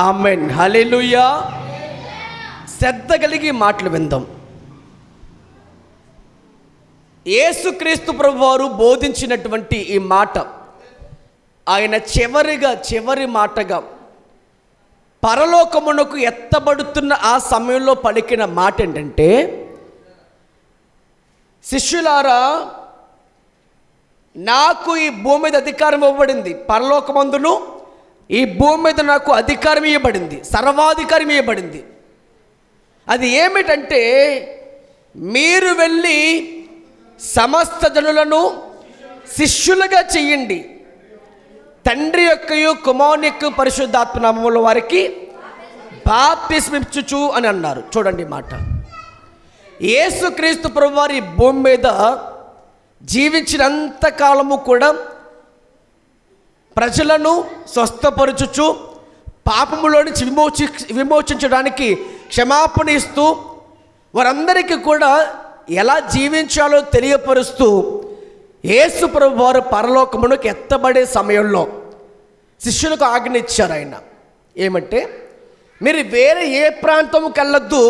ఆమేన్, హల్లెలూయా. శ్రద్ధ కలిగి మాటలు విందాం. యేసుక్రీస్తు ప్రభువారు బోధించినటువంటి ఈ మాట ఆయన చివరి మాటగా పరలోకమునకు ఎత్తబడుతున్న ఆ సమయంలో పలికిన మాట ఏంటంటే, శిష్యులారా, నాకు ఈ భూమి మీద అధికారం ఇవ్వబడింది, పరలోకమందును ఈ భూమి మీద నాకు అధికారం ఇవ్వబడింది, సర్వాధికారం ఇవ్వబడింది. అది ఏమిటంటే, మీరు వెళ్ళి సమస్త జనులను శిష్యులుగా చెయ్యండి, తండ్రి యొక్కయు కుమారుని యొక్క పరిశుద్ధాత్మ నామములో వారికి బాప్తిస్మిచ్చుచు అని అన్నారు. చూడండి మాట. యేసుక్రీస్తు ప్రభువారి భూమి మీద జీవించినంత కాలము కూడా ప్రజలను స్వస్థపరచుచు పాపములో నుంచి విమోచించడానికి క్షమాపణ ఇస్తూ వారందరికీ కూడా ఎలా జీవించాలో తెలియపరుస్తూ యేసు ప్రభువారు పరలోకమునకు ఎత్తబడే సమయంలో శిష్యులకు ఆజ్ఞ ఇచ్చారు. ఆయన ఏమంటే, మీరు వేరే ఏ ప్రాంతంకి వెళ్ళొద్దు,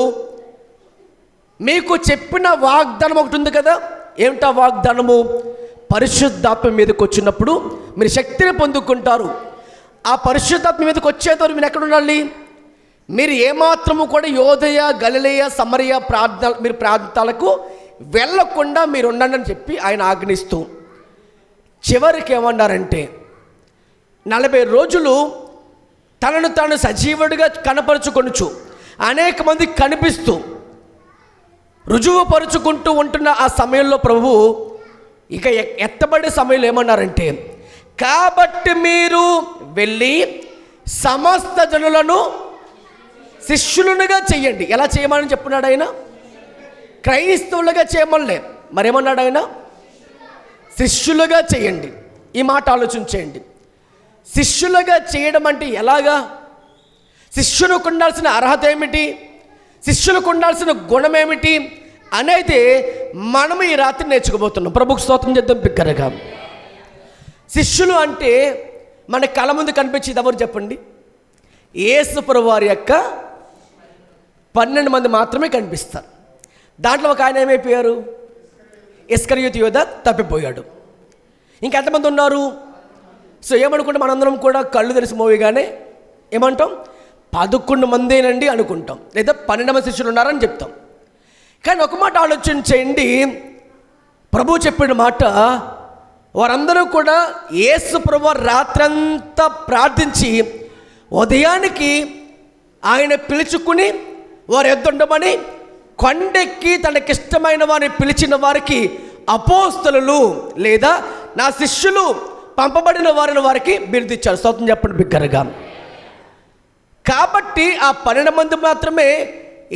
మీకు చెప్పిన వాగ్దానం ఒకటి ఉంది కదా. ఏమిటా వాగ్దానము? పరిశుద్ధాత్మ మీదకి వచ్చినప్పుడు మీరు శక్తిని పొందుకుంటారు. ఆ పరిశుద్ధాత్మ మీదకి వచ్చేంతవరకు మీరు ఎక్కడ ఉండాలి? మీరు ఏమాత్రము కూడా యోదయ, గలిలయ, సమరయ ప్రాంతాలకు వెళ్ళకుండా మీరు ఉండండి అని చెప్పి ఆయన ఆజ్ఞిస్తూ చివరికి ఏమన్నారంటే, 40 రోజులు తనను తాను సజీవుడిగా కనపరుచుకొనుచు అనేక మందికి కనిపిస్తూ రుజువుపరుచుకుంటూ ఉంటున్న ఆ సమయంలో ప్రభు ఇక ఎత్తబడే సమయంలో ఏమన్నారంటే, కాబట్టి మీరు వెళ్ళి సమస్త జనులను శిష్యులుగా చెయ్యండి. ఎలా చేయమని చెప్పున్నాడు ఆయన? క్రైస్తవులుగా చేయమనిలే, మరేమన్నాడు ఆయన? శిష్యులుగా చేయండి. ఈ మాట ఆలోచించేయండి. శిష్యులుగా చేయడం అంటే ఎలాగా? శిష్యులకు ఉండాల్సిన అర్హత ఏమిటి, శిష్యులకు ఉండాల్సిన గుణం ఏమిటి అనేది మనము ఈ రాత్రి నేర్చుకోబోతున్నాం. ప్రభుకు స్తోత్రం చేద్దాం బిగ్గరగా. శిష్యులు అంటే మన కళ్ళ ముందు కనిపించేది ఎవరు చెప్పండి? యేసు ప్రభువారి యొక్క 12 మంది మాత్రమే కనిపిస్తారు. దాంట్లో ఒక ఆయన ఏమైపోయారు? ఇస్కరియోతు యూదా తప్పిపోయాడు. ఇంకెంతమంది ఉన్నారు? సో ఏమనుకుంటే మనందరం కూడా కళ్ళు తెరిచి మోవిగానే ఏమంటాం? 11 మందేనండి అనుకుంటాం, లేదా 12 మంది శిష్యులు ఉన్నారని చెప్తాం. కానీ ఒక మాట ఆలోచన చేయండి. ప్రభు చెప్పిన మాట, వారందరూ కూడా యేసు ప్రభు రాత్రంతా ప్రార్థించి ఉదయానికి ఆయన పిలుచుకుని వారు ఎద్దుండమని కొండెక్కి తనకిష్టమైన వారిని పిలిచిన వారికి అపోస్తలులు లేదా నా శిష్యులు పంపబడిన వారికి బిరుదిచ్చారు. స్తోత్రం చెప్పండి బిగ్గరగా. కాబట్టి ఆ 12 మంది మాత్రమే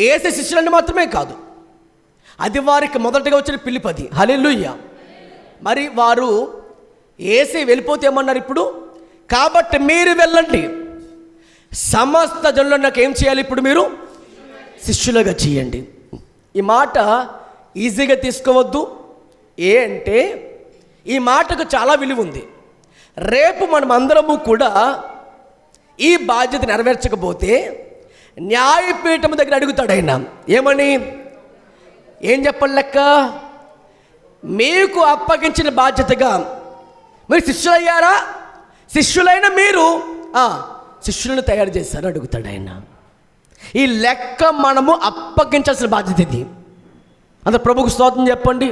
యేసు శిష్యులని మాత్రమే కాదు, అది వారికి మొదటగా వచ్చిన పిలుపది. హల్లెలూయా. మరి వారు యేసు వెళ్ళిపోతే ఏమన్నారు ఇప్పుడు? కాబట్టి మీరు వెళ్ళండి, సమస్త జనులను నాకు ఏం చేయాలి? ఇప్పుడు మీరు శిష్యులుగా చేయండి. ఈ మాట ఈజీగా తీసుకోవద్దు. అంటే ఈ మాటకు చాలా విలువ ఉంది. రేపు మనం అందరము కూడా ఈ బాధ్యత నెరవేర్చకపోతే న్యాయపీఠం దగ్గర అడుగుతాడు ఆయన. ఏమని? ఏం చెప్పండి లెక్క? మీకు అప్పగించిన బాధ్యతగా మీరు శిష్యులయ్యారా? శిష్యులైన మీరు శిష్యులను తయారు చేశారు అడుగుతాడు ఆయన. ఈ లెక్క మనము అప్పగించాల్సిన బాధ్యత ఇది. అంత ప్రభుకు స్తోత్రం చెప్పండి.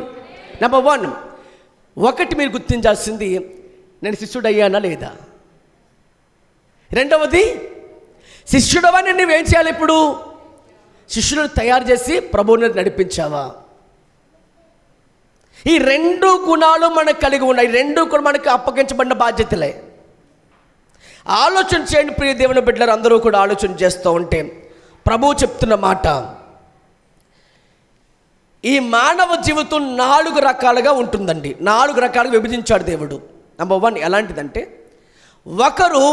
నెంబర్ 1, ఒకటి మీరు గుర్తించాల్సింది, నేను శిష్యుడయ్యానా లేదా. రెండవది, శిష్యుడవని నువ్వేం చేయాలి? ఇప్పుడు శిష్యులను తయారు చేసి ప్రభువుని నడిపించావా? ఈ 2 గుణాలు మనకు కలిగి ఉన్నాయి. 2 కూడా మనకు అప్పగించబడిన బాధ్యతలే. ఆలోచన చేయండి ప్రియ దేవుని బిడ్డలు, అందరూ కూడా ఆలోచన చేస్తూ ఉంటే ప్రభువు చెప్తున్న మాట, ఈ మానవ జీవితం 4 రకాలుగా ఉంటుందండి. 4 రకాలుగా విభజించాడు దేవుడు. నెంబర్ 1 ఎలాంటిదంటే, ఒకరు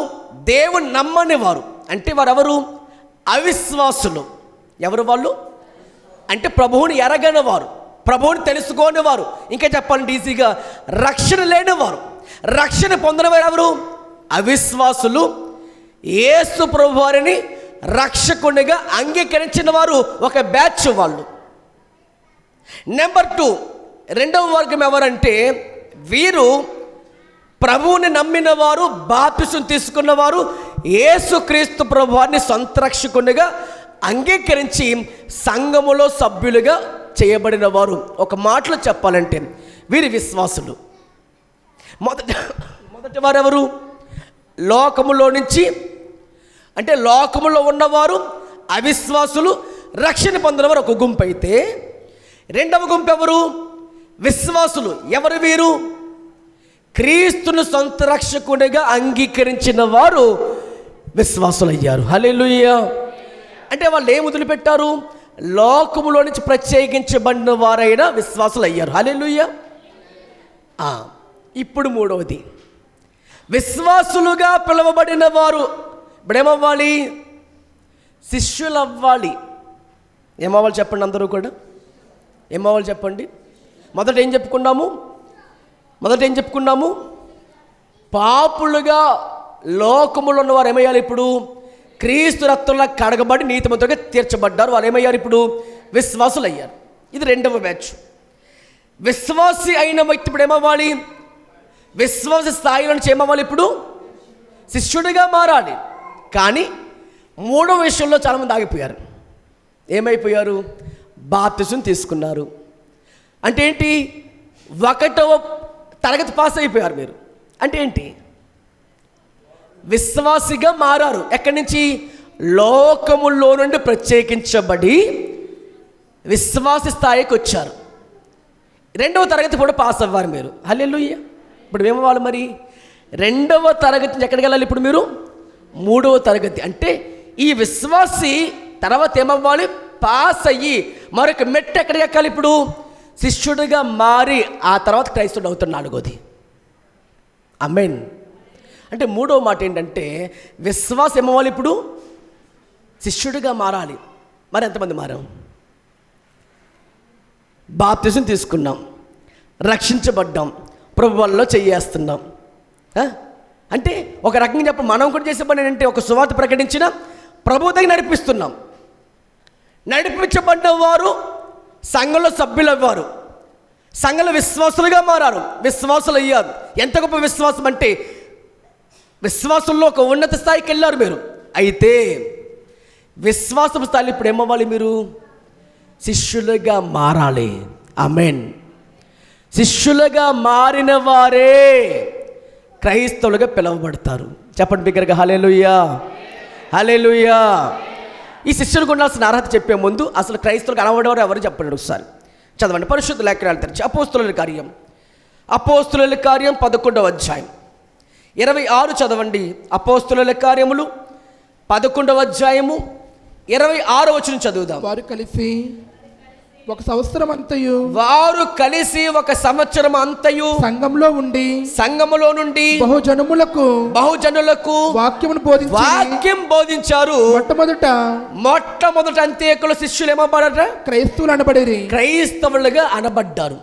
దేవుని నమ్మని వారు. అంటే వారెవరు? అవిశ్వాసులు. ఎవరు వాళ్ళు? అంటే ప్రభువుని ఎరగని వారు, ప్రభువుని తెలుసుకోని వారు, ఇంకా చెప్పాలంటే ఈజీగా రక్షణ లేనివారు. రక్షణ పొందిన వారు ఎవరు? అవిశ్వాసులు. యేసు ప్రభు వారిని రక్షకునిగా అంగీకరించిన వారు ఒక బ్యాచ్ వాళ్ళు. నెంబర్ 2, రెండవ వర్గం ఎవరంటే వీరు ప్రభువుని నమ్మిన వారు, బాప్తిసం తీసుకున్నవారు, యేసుక్రీస్తు ప్రభు వారిని సొంత రక్షకునిగా అంగీకరించి సంఘములో సభ్యులుగా చేయబడిన వారు. ఒక మాటలో చెప్పాలంటే వీరి విశ్వాసులు. మొదటి వారు ఎవరు? లోకములో నుంచి, అంటే లోకములో ఉన్నవారు అవిశ్వాసులు, రక్షణ పొందినవారు ఒక గుంపు అయితే, రెండవ గుంపు ఎవరు? విశ్వాసులు. ఎవరు వీరు? క్రీస్తును సొంత రక్షకునిగా అంగీకరించిన వారు విశ్వాసులు అయ్యారు. హల్లెలూయా. అంటే వాళ్ళు ఏం వదిలిపెట్టారు? లోకములో నుంచి ప్రత్యేకించబడిన వారైన విశ్వాసులు అయ్యారు. హల్లెలూయా. ఇప్పుడు మూడవది, విశ్వాసులుగా పిలువబడిన వారు ఇప్పుడేమవ్వాలి? శిష్యులు అవ్వాలి. ఏమవ్వాలి చెప్పండి? అందరూ కూడా ఏమవ్వాలి చెప్పండి? మొదట ఏం చెప్పుకున్నాము? పాపులుగా లోకములో ఉన్నవారు ఏమయ్యాలి? ఇప్పుడు క్రీస్తు రక్తంలో కడగబడి నీతిమంతులుగా తీర్చబడ్డారు. వారు ఏమయ్యారు? ఇప్పుడు విశ్వాసులు అయ్యారు. ఇది రెండవ బ్యాచ్. విశ్వాసి అయిన వ్యక్తి ఇప్పుడు ఏమవ్వాలి? విశ్వాస స్థాయిలో నుంచి ఏమవ్వాలి? ఇప్పుడు శిష్యుడిగా మారాలి. కానీ మూడవ విషయంలో చాలామంది ఆగిపోయారు. ఏమైపోయారు? బాప్తిసం తీసుకున్నారు. అంటే ఏంటి? 1వ తరగతి పాస్ అయిపోయారు మీరు. అంటే ఏంటి? విశ్వాసిగా మారారు. ఎక్కడి నుంచి? లోకములో నుండి ప్రత్యేకించబడి విశ్వాసి స్థాయికి వచ్చారు. 2వ తరగతి కూడా పాస్ అవ్వారు మీరు. హల్లెలూయా. ఇప్పుడు ఏమవ్వాలి మరి? 2వ తరగతి నుంచి ఎక్కడికి వెళ్ళాలి? ఇప్పుడు మీరు 3వ తరగతి. అంటే ఈ విశ్వాసి తర్వాత ఏమవ్వాలి? పాస్ అయ్యి మరొక మెట్టు ఎక్కడికి ఎక్కాలి? ఇప్పుడు శిష్యుడిగా మారి ఆ తర్వాత క్రైస్తవుడు అవుతాడు. 4వది. ఆమేన్. అంటే మూడవ మాట ఏంటంటే విశ్వాసం ఏమవ్వాలి? ఇప్పుడు శిష్యుడిగా మారాలి. మరి ఎంతమంది మారాం? బాప్తిసం తీసుకున్నాం, రక్షించబడ్డాం, ప్రభు వల్ల చేయేస్తున్నాం. అంటే ఒక రకంగా చెప్ప మనం కూడా చేసే పని ఏంటంటే ఒక సువార్త ప్రకటించిన ప్రభు దగ్గర నడిపిస్తున్నాం. నడిపించబడ్డ వారు సంఘంలో సభ్యులు అవ్వారు, సంఘంలో విశ్వాసులుగా మారారు, విశ్వాసులు అయ్యారు. ఎంత గొప్ప విశ్వాసం అంటే విశ్వాసంలో ఒక ఉన్నత స్థాయికి వెళ్ళారు మీరు. అయితే విశ్వాసం స్థాయిలో ఇప్పుడు ఏమవ్వాలి? మీరు శిష్యులుగా మారాలి. ఆమేన్. శిష్యులుగా మారిన వారే క్రైస్తవులుగా పిలువబడతారు. చెప్పండి బిగ్గరగా హల్లెలూయా, హల్లెలూయా. ఈ శిష్యులకు ఉండాల్సిన అర్హత చెప్పే ముందు అసలు క్రైస్తవులకు అనబడేవారు ఎవరు చెప్పండి ఒకసారి. చదవండి పరిశుద్ధ లేఖనాలు తెరిచి అపోస్తుల కార్యం 11వ అధ్యాయం 26 చదవండి. అపోస్తుల కార్యములు 11వ అధ్యాయము 26వ వచనం చదువుదాం. వారు కలిసి ఒక సంవత్సరం అంతయు సంఘములో నుండి బహుజనులకు వాక్యం బోధించారు. మొట్టమొదట అంత్యోకలో శిష్యులు ఏమన్నారట? క్రైస్తవులుగా అనబడ్డారు.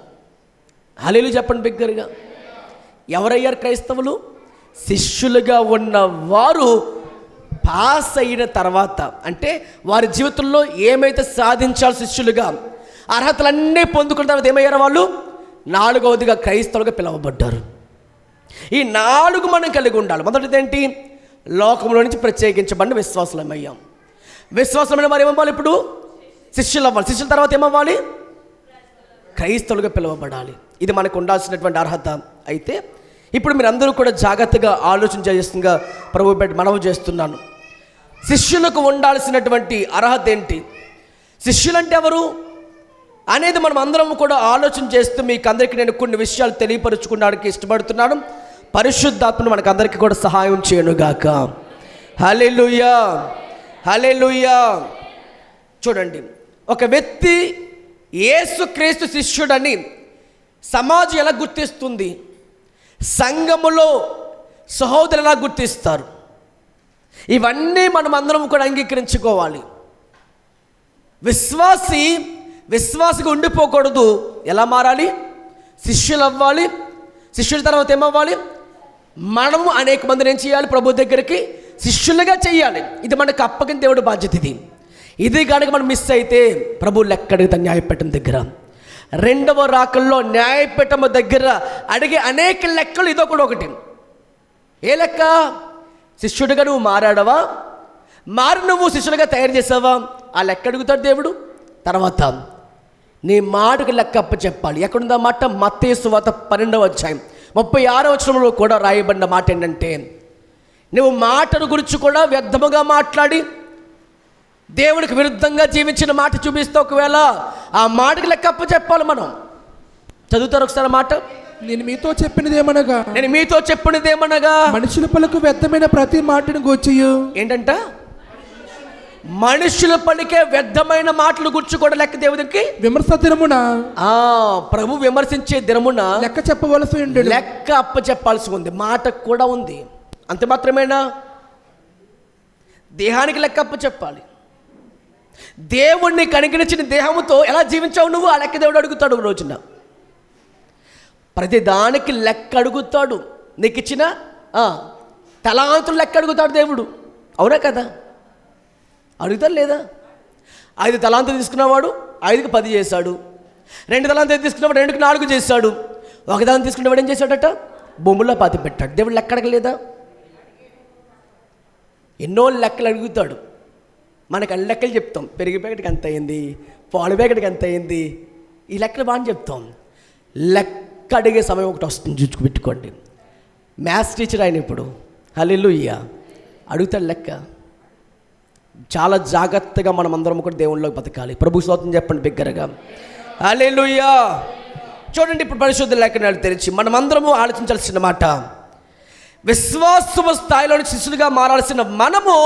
హల్లెలూయా చెప్పండి బిగ్గరగా. ఎవరయ్యారు క్రైస్తవులు? శిష్యులుగా ఉన్న వారు పాస్ అయిన తర్వాత, అంటే వారి జీవితంలో ఏమైతే సాధించాలి శిష్యులుగా అర్హతలన్నీ పొందుకున్న తర్వాత ఏమయ్యారు? వాళ్ళు 4వదిగా క్రైస్తవులుగా పిలువబడ్డారు. ఈ 4 మనం కలిగి ఉండాలి. మొదటిది ఏంటి? లోకంలో నుంచి ప్రత్యేకించబడిన విశ్వాసులమయ్యాం. విశ్వాసమైన వారు ఏమవ్వాలి? ఇప్పుడు శిష్యులు అవ్వాలి. శిష్యుల తర్వాత ఏమవ్వాలి? క్రైస్తవులుగా పిలువబడాలి. ఇది మనకు ఉండాల్సినటువంటి అర్హత. అయితే ఇప్పుడు మీరు అందరూ కూడా జాగ్రత్తగా ఆలోచన చేస్తుండగా ప్రభు బిడ్డ మనవి చేస్తున్నాను. శిష్యులకు ఉండాల్సినటువంటి అర్హత ఏంటి? శిష్యులంటే ఎవరు అనేది మనం అందరం కూడా ఆలోచన చేస్తూ మీకు అందరికీ నేను కొన్ని విషయాలు తెలియపరుచుకోవడానికి ఇష్టపడుతున్నాను. పరిశుద్ధాత్మను మనకు అందరికీ కూడా సహాయం చేయనుగాక. హల్లెలూయా, హల్లెలూయా. చూడండి, ఒక వ్యక్తి యేసుక్రీస్తు శిష్యుడని సమాజం ఎలా గుర్తిస్తుంది? సంఘములో సహోదరులు ఎలా గుర్తిస్తారు? ఇవన్నీ మనం అందరం కూడా అంగీకరించుకోవాలి. విశ్వాసిగా ఉండిపోకూడదు. ఎలా మారాలి? శిష్యులు అవ్వాలి. శిష్యుల తర్వాత ఏమవ్వాలి? మనము అనేక మందిని ఏం చేయాలి? ప్రభు దగ్గరికి శిష్యులుగా చేయాలి. ఇది మనకు అప్పగిన దేవుడి బాధ్యత. ఇది కనుక మనం మిస్ అయితే ప్రభు లెక్క అడుగుతా న్యాయపీఠం దగ్గర. రెండవ రాకల్లో న్యాయపీఠం దగ్గర అడిగే అనేక లెక్కలు ఇదో కూడా ఒకటి. ఏ లెక్క? శిష్యుడిగా నువ్వు మారాడవా, మారి నువ్వు శిష్యుడిగా తయారు చేసావా? ఆ లెక్క అడుగుతాడు దేవుడు. తర్వాత నీ మాటకు లెక్క అప్ప చెప్పాలి. ఎక్కడుందా మాట? మత్తయి సువార్త 12వ అధ్యాయం 36వ వచనంలో కూడా రాయబడిన మాట ఏంటంటే, నువ్వు మాటను గురించి కూడా వ్యర్థముగా మాట్లాడి దేవుడికి విరుద్ధంగా జీవించిన మాట చూపిస్తే ఒకవేళ ఆ మాటకి లెక్క అప్ప చెప్పాలి మనం. చదువుతారు ఒకసారి మాట. నేను మీతో చెప్పినదేమనగా మనుషుల పలుకు వ్యర్థమైన ప్రతి మాటను గూర్చియు. ఏంటంట? మనుషులు పలికే వ్యర్థమైన మాటలు గుర్చి కూడా లెక్క దేవుడికి విమర్శ దినమున ప్రభు విమర్శించే దినమున లెక్క చెప్పవలసి ఉంది. లెక్క అప్ప చెప్పాల్సి ఉంది. మాటకు కూడా ఉంది. అంత మాత్రమేనా? దేహానికి లెక్క అప్ప చెప్పాలి. దేవుణ్ణి కనికరించిన దేహముతో ఎలా జీవించావు నువ్వు? ఆ లెక్క దేవుడు అడుగుతాడు రోజున. ప్రతి దానికి లెక్క అడుగుతాడు. నీకు ఇచ్చిన తలాంతులు లెక్క అడుగుతాడు దేవుడు. అవునా కదా? అడుగుతాడు లేదా? 5 తలాంతులు తీసుకున్నవాడు 5కి 10 చేశాడు. 2 తలాంతులు తీసుకున్నవాడు 2కి 4 చేశాడు. 1 దాన్ని తీసుకున్నవాడు ఏం చేశాడట? బొమ్మలో పాతి పెట్టాడు. దేవుడు లెక్క అడగలేదా? ఎన్నో లెక్కలు అడుగుతాడు. మనకు అన్ని లెక్కలు చెప్తాం. పెరుగు ప్యాకెట్కి ఎంత అయింది, పాలు ప్యాకెట్కి ఎంత అయింది, ఈ లెక్కలు బాగా చెప్తాం. లెక్క అడిగే సమయం ఒకటి వస్తుంది, చూసుకు పెట్టుకోండి. మ్యాథ్స్ టీచర్ ఆయన ఇప్పుడు హల్లెలూయా అడుగుతాడు లెక్క. చాలా జాగ్రత్తగా మనం అందరం కూడా దేవుళ్ళలోకి బతకాలి. ప్రభు స్తోత్రం చెప్పండి బిగ్గరగా హల్లెలూయా. చూడండి, ఇప్పుడు పరిశుద్ధ లేఖనాలు తెరిచి మనమందరము ఆలోచించాల్సిన మాట, విశ్వాసము స్థాయిలో శిష్యులుగా మారాల్సిన మనము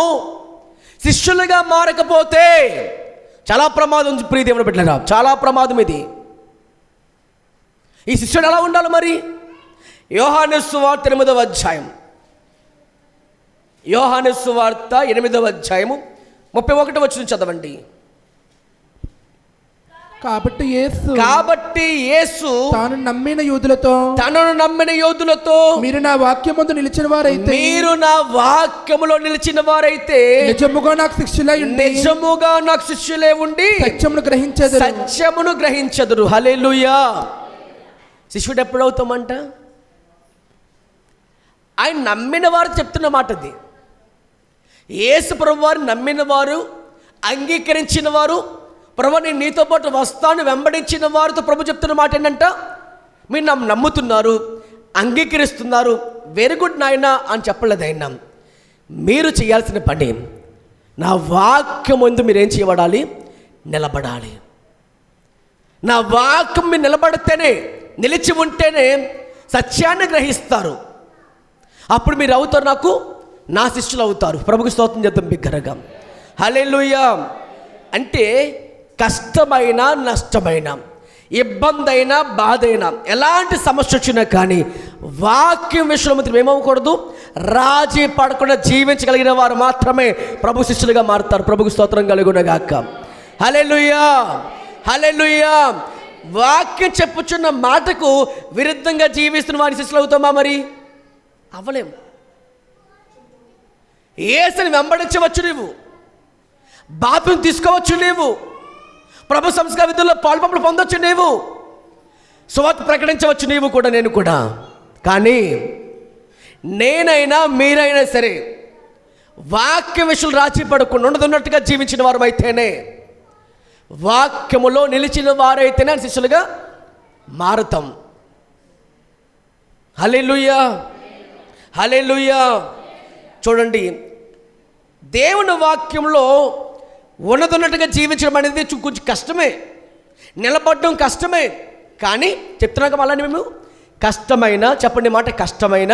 శిష్యులుగా మారకపోతే చాలా ప్రమాదం. ప్రియ దేవుని బిడ్డలారా, చాలా ప్రమాదం ఇది. ఈ శిష్యుడు ఎలా ఉండాలి మరి? యోహాను సువార్త 8వ అధ్యాయం 31వ వచనం చదవండి. కాబట్టి యేసు తనను నమ్మిన యూదులతో మీరు నా వాక్యమందు నిలిచిన వారైతే నిజముగా నాకు శిష్యులై ఉండి సత్యమును గ్రహించెదరు. హల్లెలూయా. శిష్యుడు ఎప్పుడవుతామంట? ఆయన నమ్మిన వారు చెప్తున్న మాట అది. యేసు ప్రభు వారు నమ్మిన వారు, అంగీకరించిన వారు, ప్రభు నేను నీతో పాటు వస్తాను వెంబడించిన వారితో ప్రభు చెప్తున్న మాట ఏంటంట? మీరు నమ్ముతున్నారు, అంగీకరిస్తున్నారు, వెరీ గుడ్ నాయనా అని చెప్పలేదు ఆయన. మీరు చేయాల్సిన పని, నా వాక్యం ముందు మీరేం చేయబడాలి? నిలబడాలి. నా వాక్యం మీరు నిలబడితేనే, నిలిచి ఉంటేనే సత్యాన్ని గ్రహిస్తారు. అప్పుడు మీరు అవుతారు, నాకు నా శిష్యులు అవుతారు. ప్రభుకి స్తోత్రం చేద్దాం బిగ్గరగా హల్లెలూయా. అంటే కష్టమైన, నష్టమైన, ఇబ్బంది అయినా, బాధ అయినా, ఎలాంటి సమస్య వచ్చినా కానీ వాక్యం విషయంలో మాత్రం ఏమవ్వకూడదు, రాజీ పడకుండా జీవించగలిగిన వారు మాత్రమే ప్రభు శిష్యులుగా మారుతారు. ప్రభుకి స్తోత్రం కలుగునగాక. హల్లెలూయా హల్లెలూయా. వాక్యం చెప్పుచున్న మాటకు విరుద్ధంగా జీవిస్తున్న వారి శిష్యులు అవుతామా? మరి అవ్వలేము. యేసుని వెంబడించవచ్చు, నీవు బాప్తిసం తీసుకోవచ్చు, నీవు ప్రభు సంస్కార విధుల్లో పాల్పంపులు పొందొచ్చు, నీవు సువార్త ప్రకటించవచ్చు, నీవు కూడా, నేను కూడా. కానీ నేనైనా మీరైనా సరే వాక్య విషయాలు రాజీ పడకుండా ఉండదున్నట్టుగా జీవించిన వారు అయితేనే, వాక్యములో నిలిచిన వారైతేనే శిష్యులుగా మారుతాం. హల్లెలూయా హల్లెలూయా. చూడండి, దేవుని వాక్యంలో ఉన్నదన్నట్టుగా జీవించడం అనేది కొంచెం కష్టమే, నిలబడడం కష్టమే. కానీ చెప్తున్నాక మళ్ళీ మేము కష్టమైన, చెప్పండి మాట, కష్టమైన,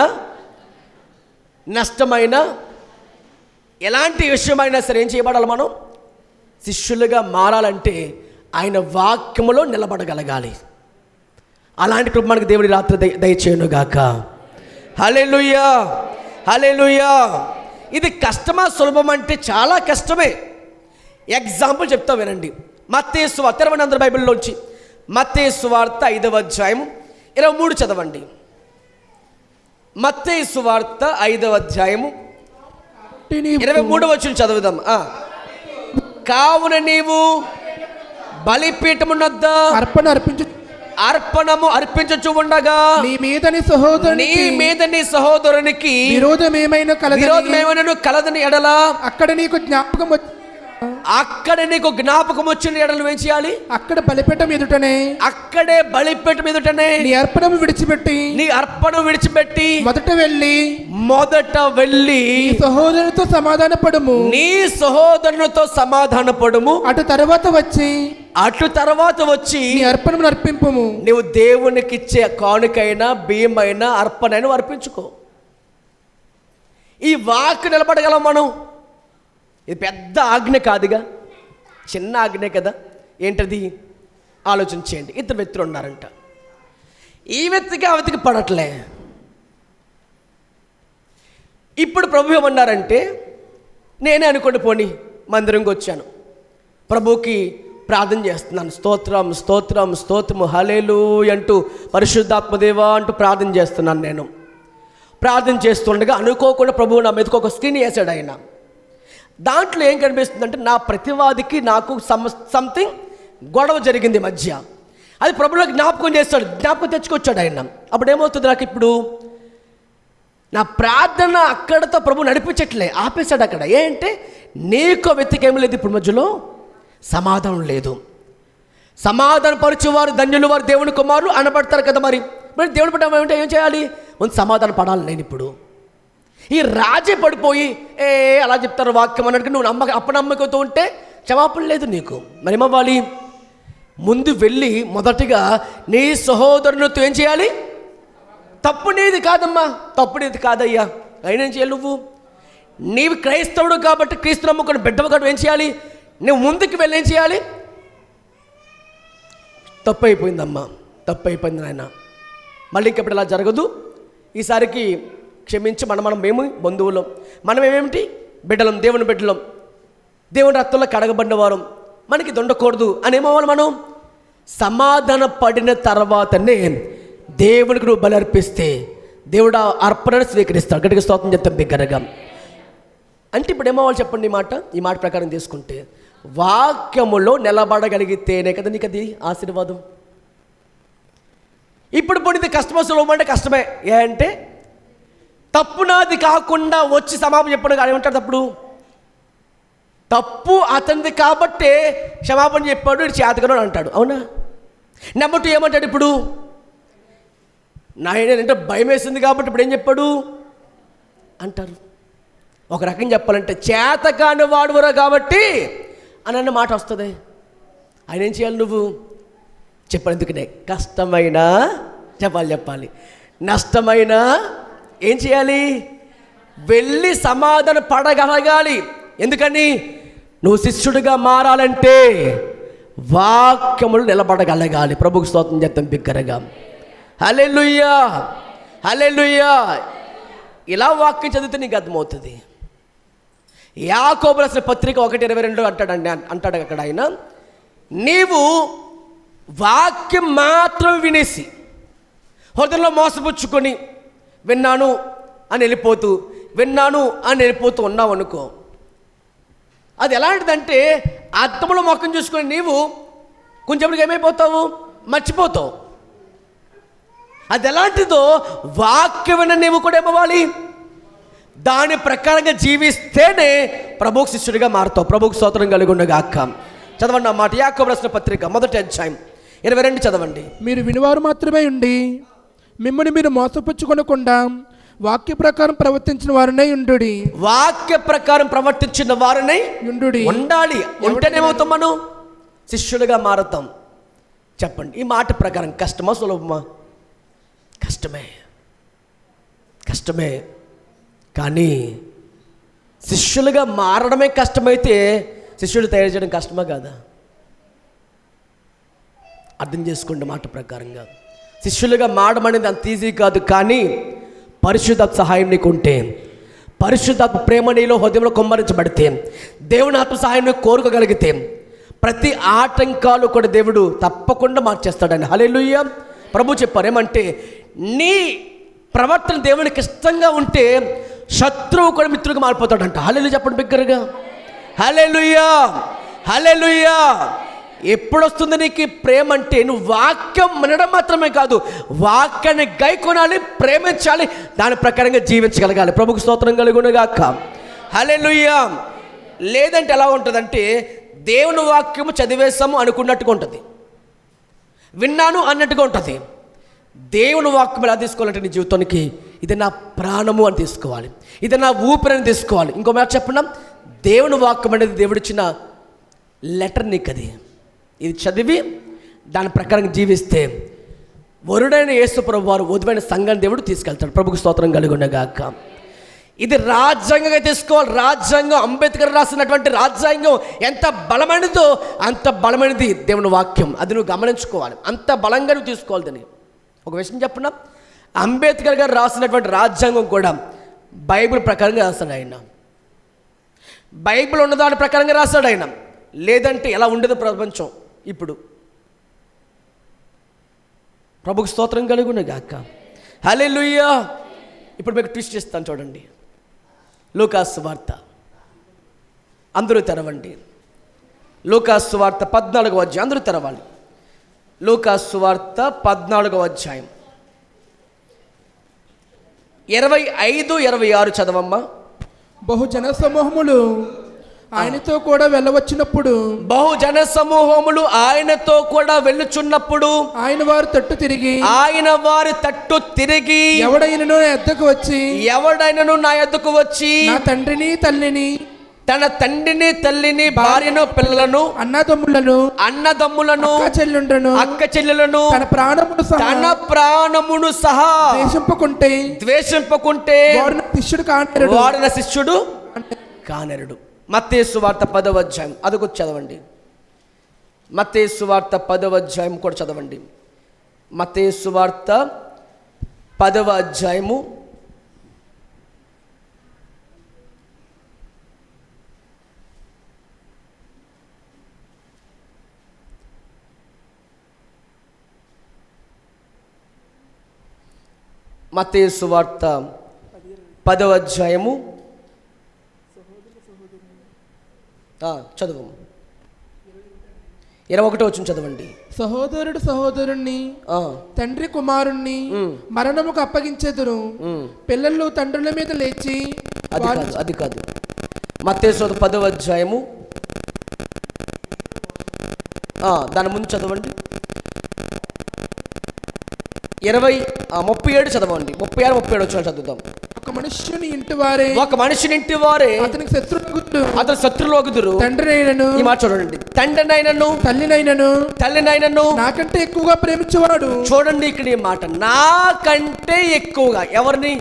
నష్టమైన, ఎలాంటి విషయమైనా సరే ఏం చేయబడాలి? మనం శిష్యులుగా మారాలంటే ఆయన వాక్యములో నిలబడగలగాలి. అలాంటి కృప మనకు దేవుడి రాత్రి దయచేయునుగాక. హల్లెలూయా హల్లెలూయా. ఇది కష్టమా సులభం అంటే చాలా కష్టమే. ఎగ్జాంపుల్ చెప్తా వినండి. మత్తయి సువార్త, తెరవండి అందరూ బైబిల్లోంచి. మత్తయి సువార్త 5వ అధ్యాయం 23 చదవండి. మత్తయి సువార్త 5వ అధ్యాయము నీవు 23వ వచనం చదువుదాం. కావున నీవు బలిపీఠమునొద్ద అర్పణము అర్పించుచు ఉండగా నీ మీద నీ సహోదరునికి విరోధమేమైనా కలదని ఎడల అక్కడ నీకు జ్ఞాపకం వచ్చిన ఎడలు ఏం చేయాలి? అక్కడే బలిపీఠం ఎదుటనే నీ అర్పణము విడిచిపెట్టి మొదట వెళ్ళి నీ సహోదరునితో సమాధానపడుము అటు తర్వాత వచ్చి నీ అర్పణను అర్పింపుము. నీవు దేవునికి ఇచ్చే కానుకైనా బియ్యమైనా అర్పణైనా అర్పించుకో. ఈ వాక్ నిలబడగలం మనం. ఇది పెద్ద ఆజ్ఞ కాదుగా, చిన్న ఆజ్ఞ కదా. ఏంటది ఆలోచన చేయండి. ఇద్దరు వ్యక్తులు ఉన్నారంట. ఈ వ్యక్తికి ఆ వ్యక్తికి పడట్లే. ఇప్పుడు ప్రభు ఏమన్నారంటే, నేనే అనుకోండి పోనీ మందిరంకి వచ్చాను, ప్రభుకి ప్రార్థన చేస్తున్నాను, స్తోత్రం స్తోత్రం స్తోత్రము హల్లెలూయా అంటూ పరిశుద్ధాత్మదేవా అంటూ ప్రార్థన చేస్తున్నాను. నేను ప్రార్థన చేస్తుండగా అనుకోకుండా ప్రభువు నా మీదకి ఒక స్క్రీన్ వేసాడు. ఆయన దాంట్లో ఏం కనిపిస్తుందంటే, నా ప్రతివాదికి నాకు సంథింగ్ గొడవ జరిగింది మధ్య. అది ప్రభువులో జ్ఞాపకం తెచ్చుకొచ్చాడు ఆయన. అప్పుడు ఏమవుతుంది, నాకు ఇప్పుడు నా ప్రార్థన అక్కడతో ప్రభు నడిపించట్లే, ఆపేశాడు అక్కడ. ఏంటంటే నీకో వ్యక్తికి ఏం లేదు, ఇప్పుడు మధ్యలో సమాధానం లేదు. సమాధాన పరచువారు ధన్యులు, వారు దేవుని కుమారులు అనబడతారు కదా. మరి దేవుని పడ్డ ఏమంటే ఏం చేయాలి? ముందు సమాధానం పడాలి. నేను ఇప్పుడు ఈ రాజే పడిపోయి అలా చెప్తారు వాక్యం అన్నట్టు నువ్వు అప్పనమ్మకంతో ఉంటే క్షమాపణ లేదు నీకు. మరి ఏమవ్వాలి? ముందు వెళ్ళి మొదటిగా నీ సహోదరునితో ఏం చేయాలి? తప్పు నీది కాదమ్మా, తప్పు నీది కాదయ్యా, అయినా ఏం చేయాలి? నీవు క్రైస్తవుడు కాబట్టి, క్రీస్తు నమ్ముకుని బిడ్డవు కాబట్టి ఏం చేయాలి? నువ్వు ముందుకు వెళ్ళి ఏం చేయాలి? తప్పు అయిపోయిందమ్మా, తప్పు అయిపోయింది నాయన, మళ్ళీ ఇంకెప్పుడు ఇలా జరగదు, ఈసారికి క్షమించి మేము బంధువులం, మనమేమేమిటి బిడ్డలం, దేవుని బిడ్డలం, దేవుని రక్తంలో కడగబడిన వారం, మనకి దొండకూడదు అనేమోవాలి. మనం సమాధాన పడిన తర్వాతనే దేవునికి నువ్వు బలి అర్పిస్తే దేవుడు అర్పణను స్వీకరిస్తాడు. గట్టిగా స్తోత్రం చెప్తాం బిగ్గరగా. అంటే ఇప్పుడు ఏమవ్వాలి చెప్పండి? ఈ మాట ప్రకారం తీసుకుంటే వాక్యములో నిలబడగలిగితేనే కదా నీకు అది ఆశీర్వాదం. ఇప్పుడు పొడిది కష్టమో సులభం అంటే కష్టమే. ఏ అంటే తప్పు నాది కాకుండా వచ్చి క్షమాపణ చెప్పడం కానీ ఏమంటాడు? తప్పు అతనిది కాబట్టే క్షమాపణ చెప్పాడు, ఇటు చేతకను అంటాడు. అవునా? నెంబర్ 2 ఏమంటాడు? ఇప్పుడు నాయనంటే భయం వేసింది కాబట్టి ఇప్పుడు ఏం చెప్పాడు అంటారు. ఒక రకం చెప్పాలంటే చేతకాని వాడువరా కాబట్టి అని అన్న మాట వస్తుంది. ఆయన ఏం చేయాలి? నువ్వు చెప్పాలి. ఎందుకనే కష్టమైనా చెప్పాలి, నష్టమైనా ఏం చేయాలి? వెళ్ళి సమాధాన పడగలగాలి. ఎందుకని? నువ్వు శిష్యుడిగా మారాలంటే వాక్యములు నిలబడగలగాలి. ప్రభుకు స్తోత్రం చేద్దాం బిగ్గరగా. హల్లెలూయా హల్లెలూయా. ఇలా వాక్యం చదివితే నీకు అర్థమవుతుంది. యాకోబు రాసిన పత్రిక 1:22 అంటాడు అక్కడ ఆయన, నీవు వాక్యం మాత్రం వినేసి హృదయంలో మోసపుచ్చుకొని విన్నాను అని వెళ్ళిపోతూ ఉన్నావు అనుకో, అది ఎలాంటిదంటే అర్థంలో మొక్కం చూసుకొని నీవు కొంచెంకి ఏమైపోతావు? మర్చిపోతావు. అది ఎలాంటిదో వాక్యమైన నీవు కూడా ఏమవ్వాలి? దాని ప్రకారంగా జీవిస్తేనే ప్రభువుకు శిష్యుడిగా మారుతావు. ప్రభువుకు స్తోత్రం కలిగి ఉండగాక. చదవండి ఆ మాట. యాకోబు రాసిన పత్రిక 1వ అధ్యాయం 22 చదవండి. మీరు వినివారు మాత్రమే ఉండి మిమ్మల్ని మీరు మోసపుచ్చుకొనకుండా వాక్య ప్రకారం ప్రవర్తించిన వారనే ఉండుడి. వాక్య ప్రకారం ప్రవర్తించిన వారనే ఉండాలి. ఉంటేనేమవుతాం? మనం శిష్యుడిగా మారుతాం. చెప్పండి, ఈ మాట ప్రకారం కష్టమా సులభమా? కష్టమే. కానీ శిష్యులుగా మారడమే కష్టమైతే శిష్యుడు తయారు చేయడం కష్టమా కాదా? అర్థం చేసుకోండి. మాట ప్రకారంగా శిష్యులుగా మారడం అనేది అంత ఈజీ కాదు. కానీ పరిశుద్ధాత్మ సహాయం నీకు ఉంటే, పరిశుద్ధాత్మ ప్రేమ నీలో హృదయంలో కుమ్మరించబడితే, దేవుని ఆత్మ సహాయం నీకు కోరుకోగలిగితే ప్రతి ఆటంకాలు కూడా దేవుడు తప్పకుండా మార్చేస్తాడని. హల్లెలూయా. ప్రభు చెప్పారు ఏమంటే, నీ ప్రవర్తన దేవునికి ఇష్టంగా ఉంటే శత్రువు కూడా మిత్రుడిగా మారిపోతాడంట. హల్లెలూయా చెప్పండి బిగ్గరగా. హల్లెలూయా, హల్లెలూయా. ఎప్పుడు వస్తుంది నీకు ప్రేమ అంటే, నువ్వు వాక్యం వినడం మాత్రమే కాదు, వాక్యాన్ని గైకొనాలి, ప్రేమించాలి, దాని ప్రకారంగా జీవించగలగాలి. ప్రభుకు స్తోత్రం కలుగునుగాక. హల్లెలూయా. లేదంటే ఎలా ఉంటుందంటే, దేవుని వాక్యము చదివేస్తాము అనుకున్నట్టుగా ఉంటుంది, విన్నాను అన్నట్టుగా ఉంటుంది. దేవుని వాక్యం ఎలా తీసుకోవాలంటే నీ జీవితానికి, ఇది నా ప్రాణము అని తీసుకోవాలి, ఇది నా ఊపిరి అని తీసుకోవాలి. ఇంకో మాట చెప్పండి, దేవుని వాక్యం అనేది దేవుడిచ్చిన లెటర్ నీకు. అది ఇది చదివి దాని ప్రకారం జీవిస్తే వరుడైన యేసు ప్రభు వారు వధువైన సంఘాన్ని దేవుడు తీసుకెళ్తాడు. ప్రభుకు స్తోత్రం కలుగునగాక. ఇది రాజ్యాంగంగా తీసుకోవాలి. రాజ్యాంగం, అంబేద్కర్ రాసినటువంటి రాజ్యాంగం ఎంత బలమైనదో అంత బలమైనది దేవుని వాక్యం. అది నువ్వు గమనించుకోవాలి, అంత బలంగా నువ్వు తీసుకోవాలి దాన్ని. ఒక విషయం చెప్పిన, అంబేద్కర్ గారు రాసినటువంటి రాజ్యాంగం కూడా బైబిల్ ప్రకారంగా రాస్తాడు ఆయన. బైబిల్ ఉన్న దాని ప్రకారంగా రాస్తాడు ఆయన. లేదంటే ఎలా ఉండదు ప్రపంచం ఇప్పుడు. ప్రభుకు స్తోత్రం కలుగునుగాక. హల్లెలూయా. ఇప్పుడు మీకు ట్విస్ట్ చేస్తాను చూడండి. లూకాసు సువార్త అందరూ తెరవండి. లూకాసు సువార్త 14వ అధ్యాయం అందరూ తెరవాలి. లూకాసు సువార్త 14వ అధ్యాయం 25-26 చదవమ్మా. బహుజన సమూహములు ఆయనతో కూడా వెళ్ళవచ్చినప్పుడు, బహుజన సమూహములు ఆయనతో కూడా వెళ్ళుచున్నప్పుడు, ఆయన వారు తట్టు తిరిగి ఎవడైనను నా యొద్దకు వచ్చి నా తండ్రిని తల్లిని, తన తండ్రిని తల్లిని, భార్యను పిల్లలను, అన్నదమ్ములను అక్క చెల్లెలను తన ప్రాణమును సహా ద్వేషింపకుంటే వాడిన శిష్యుడు కానరుడు. మత్తయి సువార్త 10వ అధ్యాయం అది కూడా చదవండి. మత్తయి సువార్త 10వ అధ్యాయం కూడా చదవండి. మత్తయి సువార్త 10వ అధ్యాయము 10వ అధ్యాయము చదువు 21వ వచనం చదవండి. సహోదరుడు సహోదరుణ్ణి, తండ్రి కుమారుణ్ణి మరణముకు అప్పగించెదరు. పిల్లలు తండ్రుల మీద లేచి, అది కాదు. మత్తయి 10వ అధ్యాయము దాని ముందు చదవండి. 37 చదవండి. 36-37 వచనాలు చదువుదాం. ఒక మనుష్యుని ఇంటి వారే అతనికి శత్రువులగుదురు. తండ్రినైనను, ఈ మాట చూడండి, తండ్రినైనను తల్లినైనను నాకంటే ఎక్కువగా ప్రేమించేవాడు. చూడండి ఇక్కడ ఈ మాట, నాకంటే ఎక్కువగా. ఎవరిని?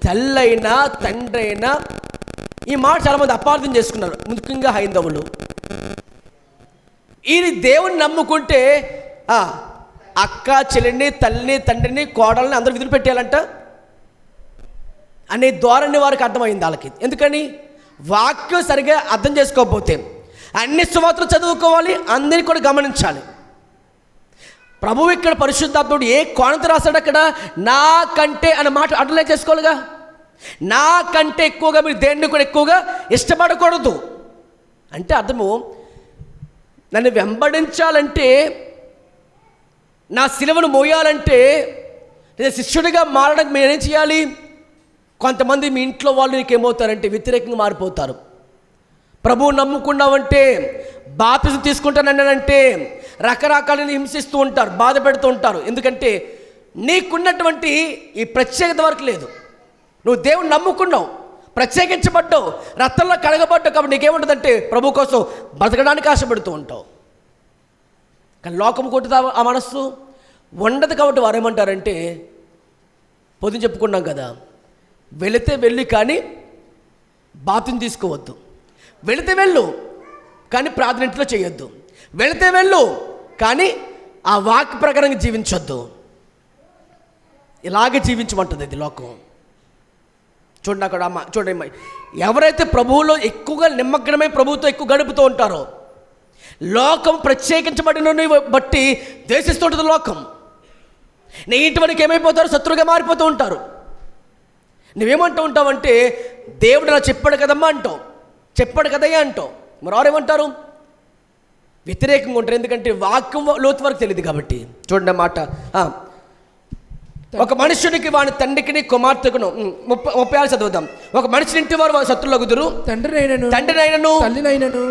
తల్లైనా తండ్రైనా. ఈ మాట చాలా మంది అపార్థం చేసుకున్నారు, ముఖ్యంగా హైందవులు. ఈ దేవుని నమ్ముకుంటే అక్క చెల్లిని, తల్లిని, తండ్రిని, కోడల్ని అందరూ విధులు పెట్టేయాలంట అనే ధోరణి వారికి అర్థమైంది వాళ్ళకి. ఎందుకని? వాక్యం సరిగా అర్థం చేసుకోకపోతే. అన్ని సువార్తలు చదువుకోవాలి, అందరినీ కూడా గమనించాలి. ప్రభువు ఇక్కడ పరిశుద్ధాత్ముడు ఏ కోణంతో రాశాడు అక్కడ? నాకంటే అనే మాట అర్థం చేసుకోవాలిగా. నాకంటే ఎక్కువగా మీరు దేన్ని కూడా ఎక్కువగా ఇష్టపడకూడదు అంటే అర్థము, నన్ను వెంబడించాలంటే, నా సిలువను మోయాలంటే, లేదా శిష్యుడిగా మారడానికి మీరేం చేయాలి? కొంతమంది మీ ఇంట్లో వాళ్ళు నీకేమవుతారంటే వ్యతిరేకంగా మారిపోతారు. ప్రభువు నమ్ముకున్నావంటే, బాప్తిసం తీసుకుంటానంటే రకరకాలను హింసిస్తూ ఉంటారు, బాధ పెడుతూ ఉంటారు. ఎందుకంటే నీకున్నటువంటి ఈ ప్రత్యేకత వరకు లేదు. నువ్వు దేవుని నమ్ముకున్నావు, ప్రత్యేకించబడ్డావు, రక్తంలో కడగబడ్డావు. కాబట్టి నీకేముంటుందంటే ప్రభు కోసం బ్రతకడానికి ఆశపడుతూ ఉంటావు. కానీ లోకం కొట్టుదా ఆ మనస్సు ఉండదు. కాబట్టి వారు ఏమంటారంటే, పొద్దున చెప్పుకున్నాం కదా, వెళితే వెళ్ళి కానీ బాప్తిసం తీసుకోవద్దు, వెళితే వెళ్ళు కానీ ప్రార్థన ఇంట్లో చేయొద్దు, వెళితే వెళ్ళు కానీ ఆ వాక్ ప్రకారంగా జీవించొద్దు. ఇలాగే జీవించమంటుంది ఇది లోకం. చూడండి అక్కడ చూడండి, ఎవరైతే ప్రభువులో ఎక్కువగా నిమగ్నమై ప్రభువుతో ఎక్కువ గడుపుతూ ఉంటారో, లోకం ప్రత్యేకించబడిన బట్టి ద్వేషిస్తుంటుంది లోకం. నీ ఇంటి వరకు ఏమైపోతారు? శత్రువుగా మారిపోతూ ఉంటారు. నువ్వేమంటూ ఉంటావంటే దేవుడు నా చెప్పాడు కదమ్మా అంటావు, చెప్పాడు కదయ్యా అంటావు. మరి వారేమంటారు? వ్యతిరేకంగా ఉంటారు. ఎందుకంటే వాక్యం లోతు వరకు తెలియదు కాబట్టి. చూడండి మాట, ఒక మనుషునికి వాని తండ్రికి కుమార్తెకును 36 చదువుదాం. ఒక మనిషిని ఇంటి వారు శత్రులగుదురు, తండ్రినైనను తల్లినైనను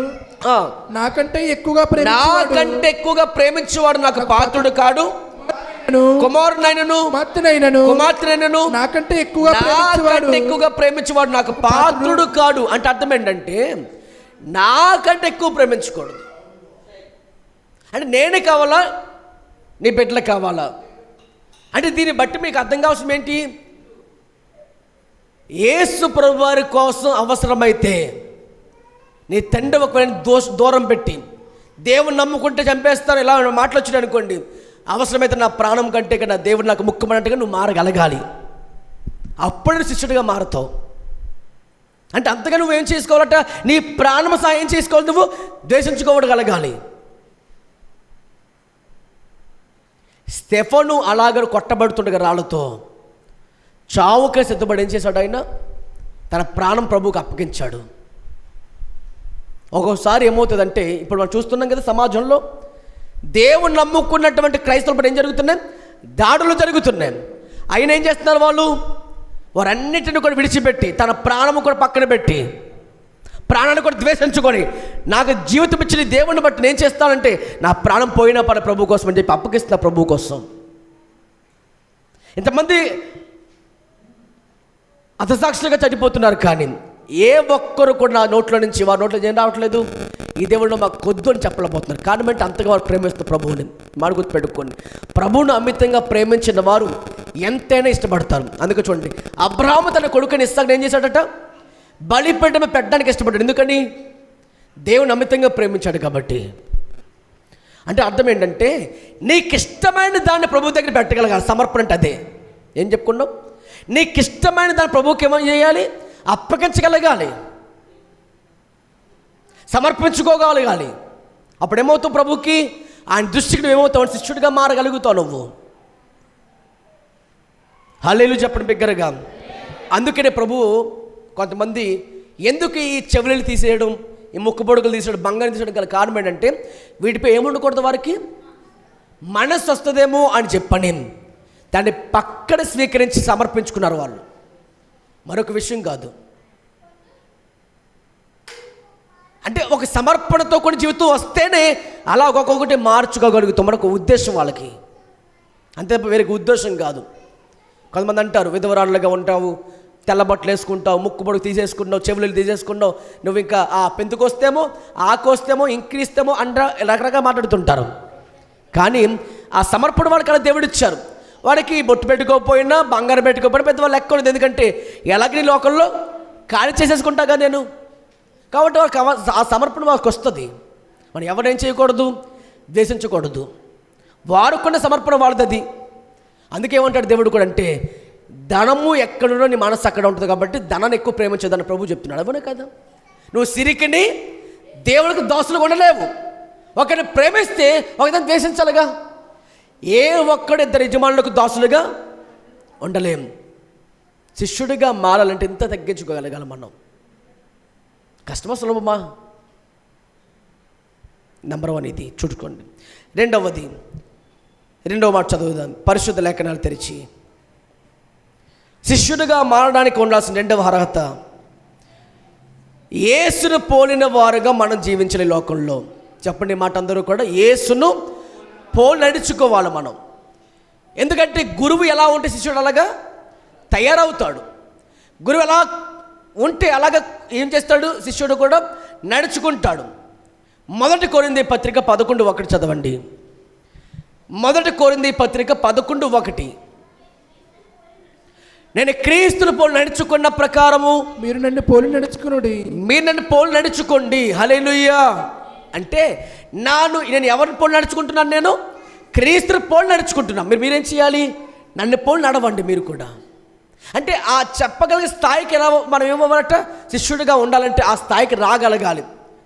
నాకంటే ఎక్కువగా ప్రేమించేవాడు నాకు పాత్రుడు కాడు, కుమారునైనను కుమార్తెనైనను నాకంటే ఎక్కువగా ప్రేమించేవాడు నాకు పాత్రుడు కాడు. అంటే అర్థం ఏంటంటే నాకంటే ఎక్కువ ప్రేమించకూడదు. అంటే నేనే కావాలా, నీ బిడ్డలు కావాలా? అంటే దీన్ని బట్టి మీకు అర్థం కావాల్సిన ఏంటి? యేసు ప్రభువారి కోసం అవసరమైతే నీ తండ్రి ఒకవేళ దూరం పెట్టి దేవుని నమ్ముకుంటే చంపేస్తాను ఇలా మాటలు వచ్చినాయి అనుకోండి, అవసరమైతే నా ప్రాణం కంటే నా దేవుడు నాకు ముఖ్యమైనట్టుగా నువ్వు మారగలగాలి. అప్పుడు శిష్యుడిగా మారుతావు. అంటే అంతగా నువ్వేం చేసుకోవాలట? నీ ప్రాణం సాయం చేసుకోవాలి, నువ్వు ద్వేషించుకోవడగలగాలి. స్టెఫను అలాగ కొట్టబడుతుండగా రాళ్ళతో చావుకే సిద్ధపడి ఏం చేశాడు? ఆయన తన ప్రాణం ప్రభువుకు అప్పగించాడు. ఒక్కోసారి ఏమవుతుందంటే ఇప్పుడు మనం చూస్తున్నాం కదా సమాజంలో దేవుని నమ్ముకున్నటువంటి క్రైస్తవులు ఏం జరుగుతున్నాయి? దాడులు జరుగుతున్నాయి. ఆయన ఏం చేస్తున్నారు? వారన్నిటిని కూడా విడిచిపెట్టి తన ప్రాణము కూడా పక్కన పెట్టి ప్రాణాన్ని కూడా ద్వేషించుకొని నాకు జీవితం ఇచ్చిన దేవుని బట్టి నేను చేస్తానంటే నా ప్రాణం పోయినా పడ ప్రభు కోసం అని చెప్పి అప్పగిస్తున్నా ప్రభు కోసం. ఇంతమంది అతసాక్షులుగా చనిపోతున్నారు, కానీ ఏ ఒక్కరు కూడా నా నోట్లో నుంచి వారి నోట్లో ఏం రావట్లేదు, ఈ దేవుడు మాకు కొద్దు అని చెప్పలేకపోతున్నారు. కానీ అంటే అంతగా వారు ప్రేమిస్తారు ప్రభువుని. మాడు గుర్తు పెట్టుకోండి, ప్రభువును అమితంగా ప్రేమించిన వారు ఎంతైనా ఇష్టపడతారు. అందుకే చూడండి, అబ్రాహాము తన కొడుకుని ఇస్సాకుని ఏం చేశాడట? బలిపీఠం పెట్టడానికి ఇష్టపడ్డాడు. ఎందుకని? దేవుని అమితంగా ప్రేమించాడు కాబట్టి. అంటే అర్థం ఏంటంటే నీకు ఇష్టమైన దాన్ని ప్రభు దగ్గర పెట్టగలగాలి. సమర్పణ అంటే అదే. ఏం చెప్పుకున్నాం? నీకు ఇష్టమైన దాన్ని ప్రభువుకి ఏమో చేయాలి? అప్పగించగలగాలి, సమర్పించుకోగలగాలి. అప్పుడేమవుతావు? ప్రభుకి ఆయన దృష్టికి నువ్వు ఏమవుతావు? శిష్యుడిగా మారగలుగుతావు నువ్వు. హల్లెలూయా చెప్పండి బిగ్గరగా. అందుకనే ప్రభువు కొంతమంది ఎందుకు ఈ చెవులు తీసేయడం, ఈ ముక్కు పొడుగులు తీసేయడం, బంగారం తీసేయడం గల కారణం ఏంటంటే వీటిపై ఏముండకూడదు, వారికి మనస్సు వస్తుందేమో అని చెప్పని దాన్ని పక్కన స్వీకరించి సమర్పించుకున్నారు వాళ్ళు. మరొక విషయం కాదు. అంటే ఒక సమర్పణతో కొన్ని జీవితం వస్తేనే అలా ఒక్కొక్కటి మార్చుకోగలుగుతాం. మరొక ఉద్దేశం వాళ్ళకి, అంతే, వేరే ఉద్దేశం కాదు. కొంతమంది అంటారు విధవరాళ్ళుగా ఉంటావు, తెల్ల బట్టలు వేసుకుంటావు, ముక్కు పొడుగు తీసేసుకుంటావు, చెవులు తీసేసుకుంటావు, నువ్వు ఇంకా ఆ పెందుకొస్తేమో ఆకొస్తేమో ఇంక్రీస్తేమో అంటారా రకరకాల మాట్లాడుతుంటారు. కానీ ఆ సమర్పణ వాడికి అలా దేవుడు ఇచ్చారు. వాడికి బొట్టు పెట్టుకోకపోయినా బంగారం పెట్టుకోకపోయినా పెద్దవాళ్ళు లెక్క ఉండదు. ఎందుకంటే ఎలాగ నీ లోకంలో ఖాళీ చేసేసుకుంటాగా నేను. కాబట్టి వారికి ఆ సమర్పణ వారికి వస్తుంది. మనం ఎవరేం చేయకూడదు? ద్వేషించకూడదు. వాడుకున్న సమర్పణ వాళ్ళది అది. అందుకేమంటాడు దేవుడు కూడా అంటే ధనము ఎక్కడున్నో నీ మనసు అక్కడ ఉంటుంది కాబట్టి ధనాన్ని ఎక్కువ ప్రేమించేదని ప్రభు చెప్తున్నాడు. అవునే కదా? నువ్వు సిరికిని దేవుడికి దోస్తులు ఉండలేవు. ఒకరిని ప్రేమిస్తే ఒకదాన్ని ద్వేషించాలిగా. ఏ ఒక్కడు ఇద్దరు యజమానులకు దాసులుగా ఉండలేము. శిష్యుడిగా మారాలంటే ఇంత తగ్గించుకోగలగాలి మనం. కష్టమా సులభమా? నెంబర్ 1 ఇది చూసుకోండి. రెండవ మాట చదువుదాం. పరిశుద్ధ లేఖనాలు తెరిచి శిష్యుడిగా మారడానికి ఉండాల్సిన రెండవ అర్హత, యేసును పోలిన వారుగా మనం జీవించలే లోకంలో. చెప్పండి మాట అందరూ కూడా, యేసును పోలి నడుచుకోవాలి మనం. ఎందుకంటే గురువు ఎలా ఉంటే శిష్యుడు అలాగా తయారవుతాడు. గురువు ఎలా ఉంటే అలాగా ఏం చేస్తాడు? శిష్యుడు కూడా నడుచుకుంటాడు. 1 కొరింథీ పత్రిక 11:1 చదవండి. 1 కొరింథీ పత్రిక 11:1. నేను క్రీస్తును పోలి నడుచుకున్న ప్రకారము మీరు నన్ను పోలి నడుచుకోండి. హల్లెలూయా. అంటే నేను ఎవరిని పోలి నడుచుకుంటున్నాను? నేను క్రీస్తును పోలి నడుచుకుంటున్నాను. మీరేం చేయాలి? నన్ను పోలి నడవండి మీరు కూడా. అంటే ఆ చెప్పగలిగే స్థాయికి ఎలా మనం ఏమవ్వాలట? శిష్యుడిగా ఉండాలంటే ఆ స్థాయికి రాగలగాలి.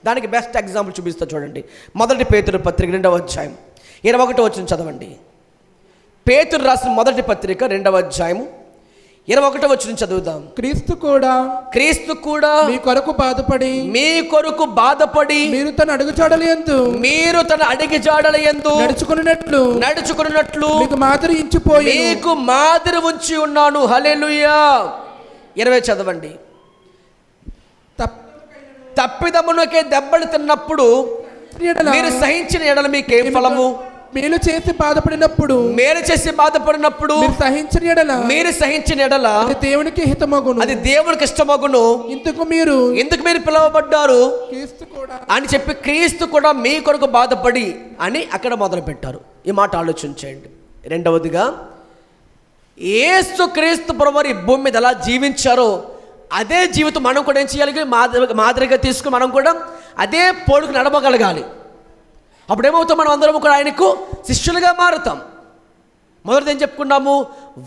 దానికి బెస్ట్ ఎగ్జాంపుల్ చూపిస్తా చూడండి. 1 పేతురు పత్రిక 2వ అధ్యాయం 21 వచనం చదవండి. పేతురు రాసిన మొదటి పత్రిక 2వ అధ్యాయము 21వ వచనం చదువుదాం. క్రీస్తు కూడా మీ కొరకు బాధపడి మీరు తన అడుగు జాడలయందు నడుచుకున్నట్లు మీకు మాదిరి ఉంచి ఉన్నాను. హల్లెలూయా. 20 చదవండి. తప్పిదమునకే దెబ్బలు తిన్నప్పుడు మీరు సహించిన ఎడల మీకేం ఫలము? మేలు చేసి బాధపడినప్పుడు మీరు సహించిన ఎడల అది దేవునికి ఇష్టమగును. ఎందుకు మీరు పిలువబడ్డారు అని చెప్పి క్రీస్తు కూడా మీ కొరకు బాధపడి అని అక్కడ మొదలు పెట్టారు. ఈ మాట ఆలోచించండి. రెండవదిగా, యేసు క్రీస్తు ప్రభువారు ఈ భూమి మీద ఎలా జీవించారో అదే జీవితం మనం కూడా ఏం చేయాలి? మాదిరిగా తీసుకుని మనం కూడా అదే పోలుకు నడవగలగాలి. అప్పుడేమవుతాం? మనం అందరం కూడా ఆయనకు శిష్యులుగా మారుతాం. మొదటిది ఏం చెప్పుకున్నాము?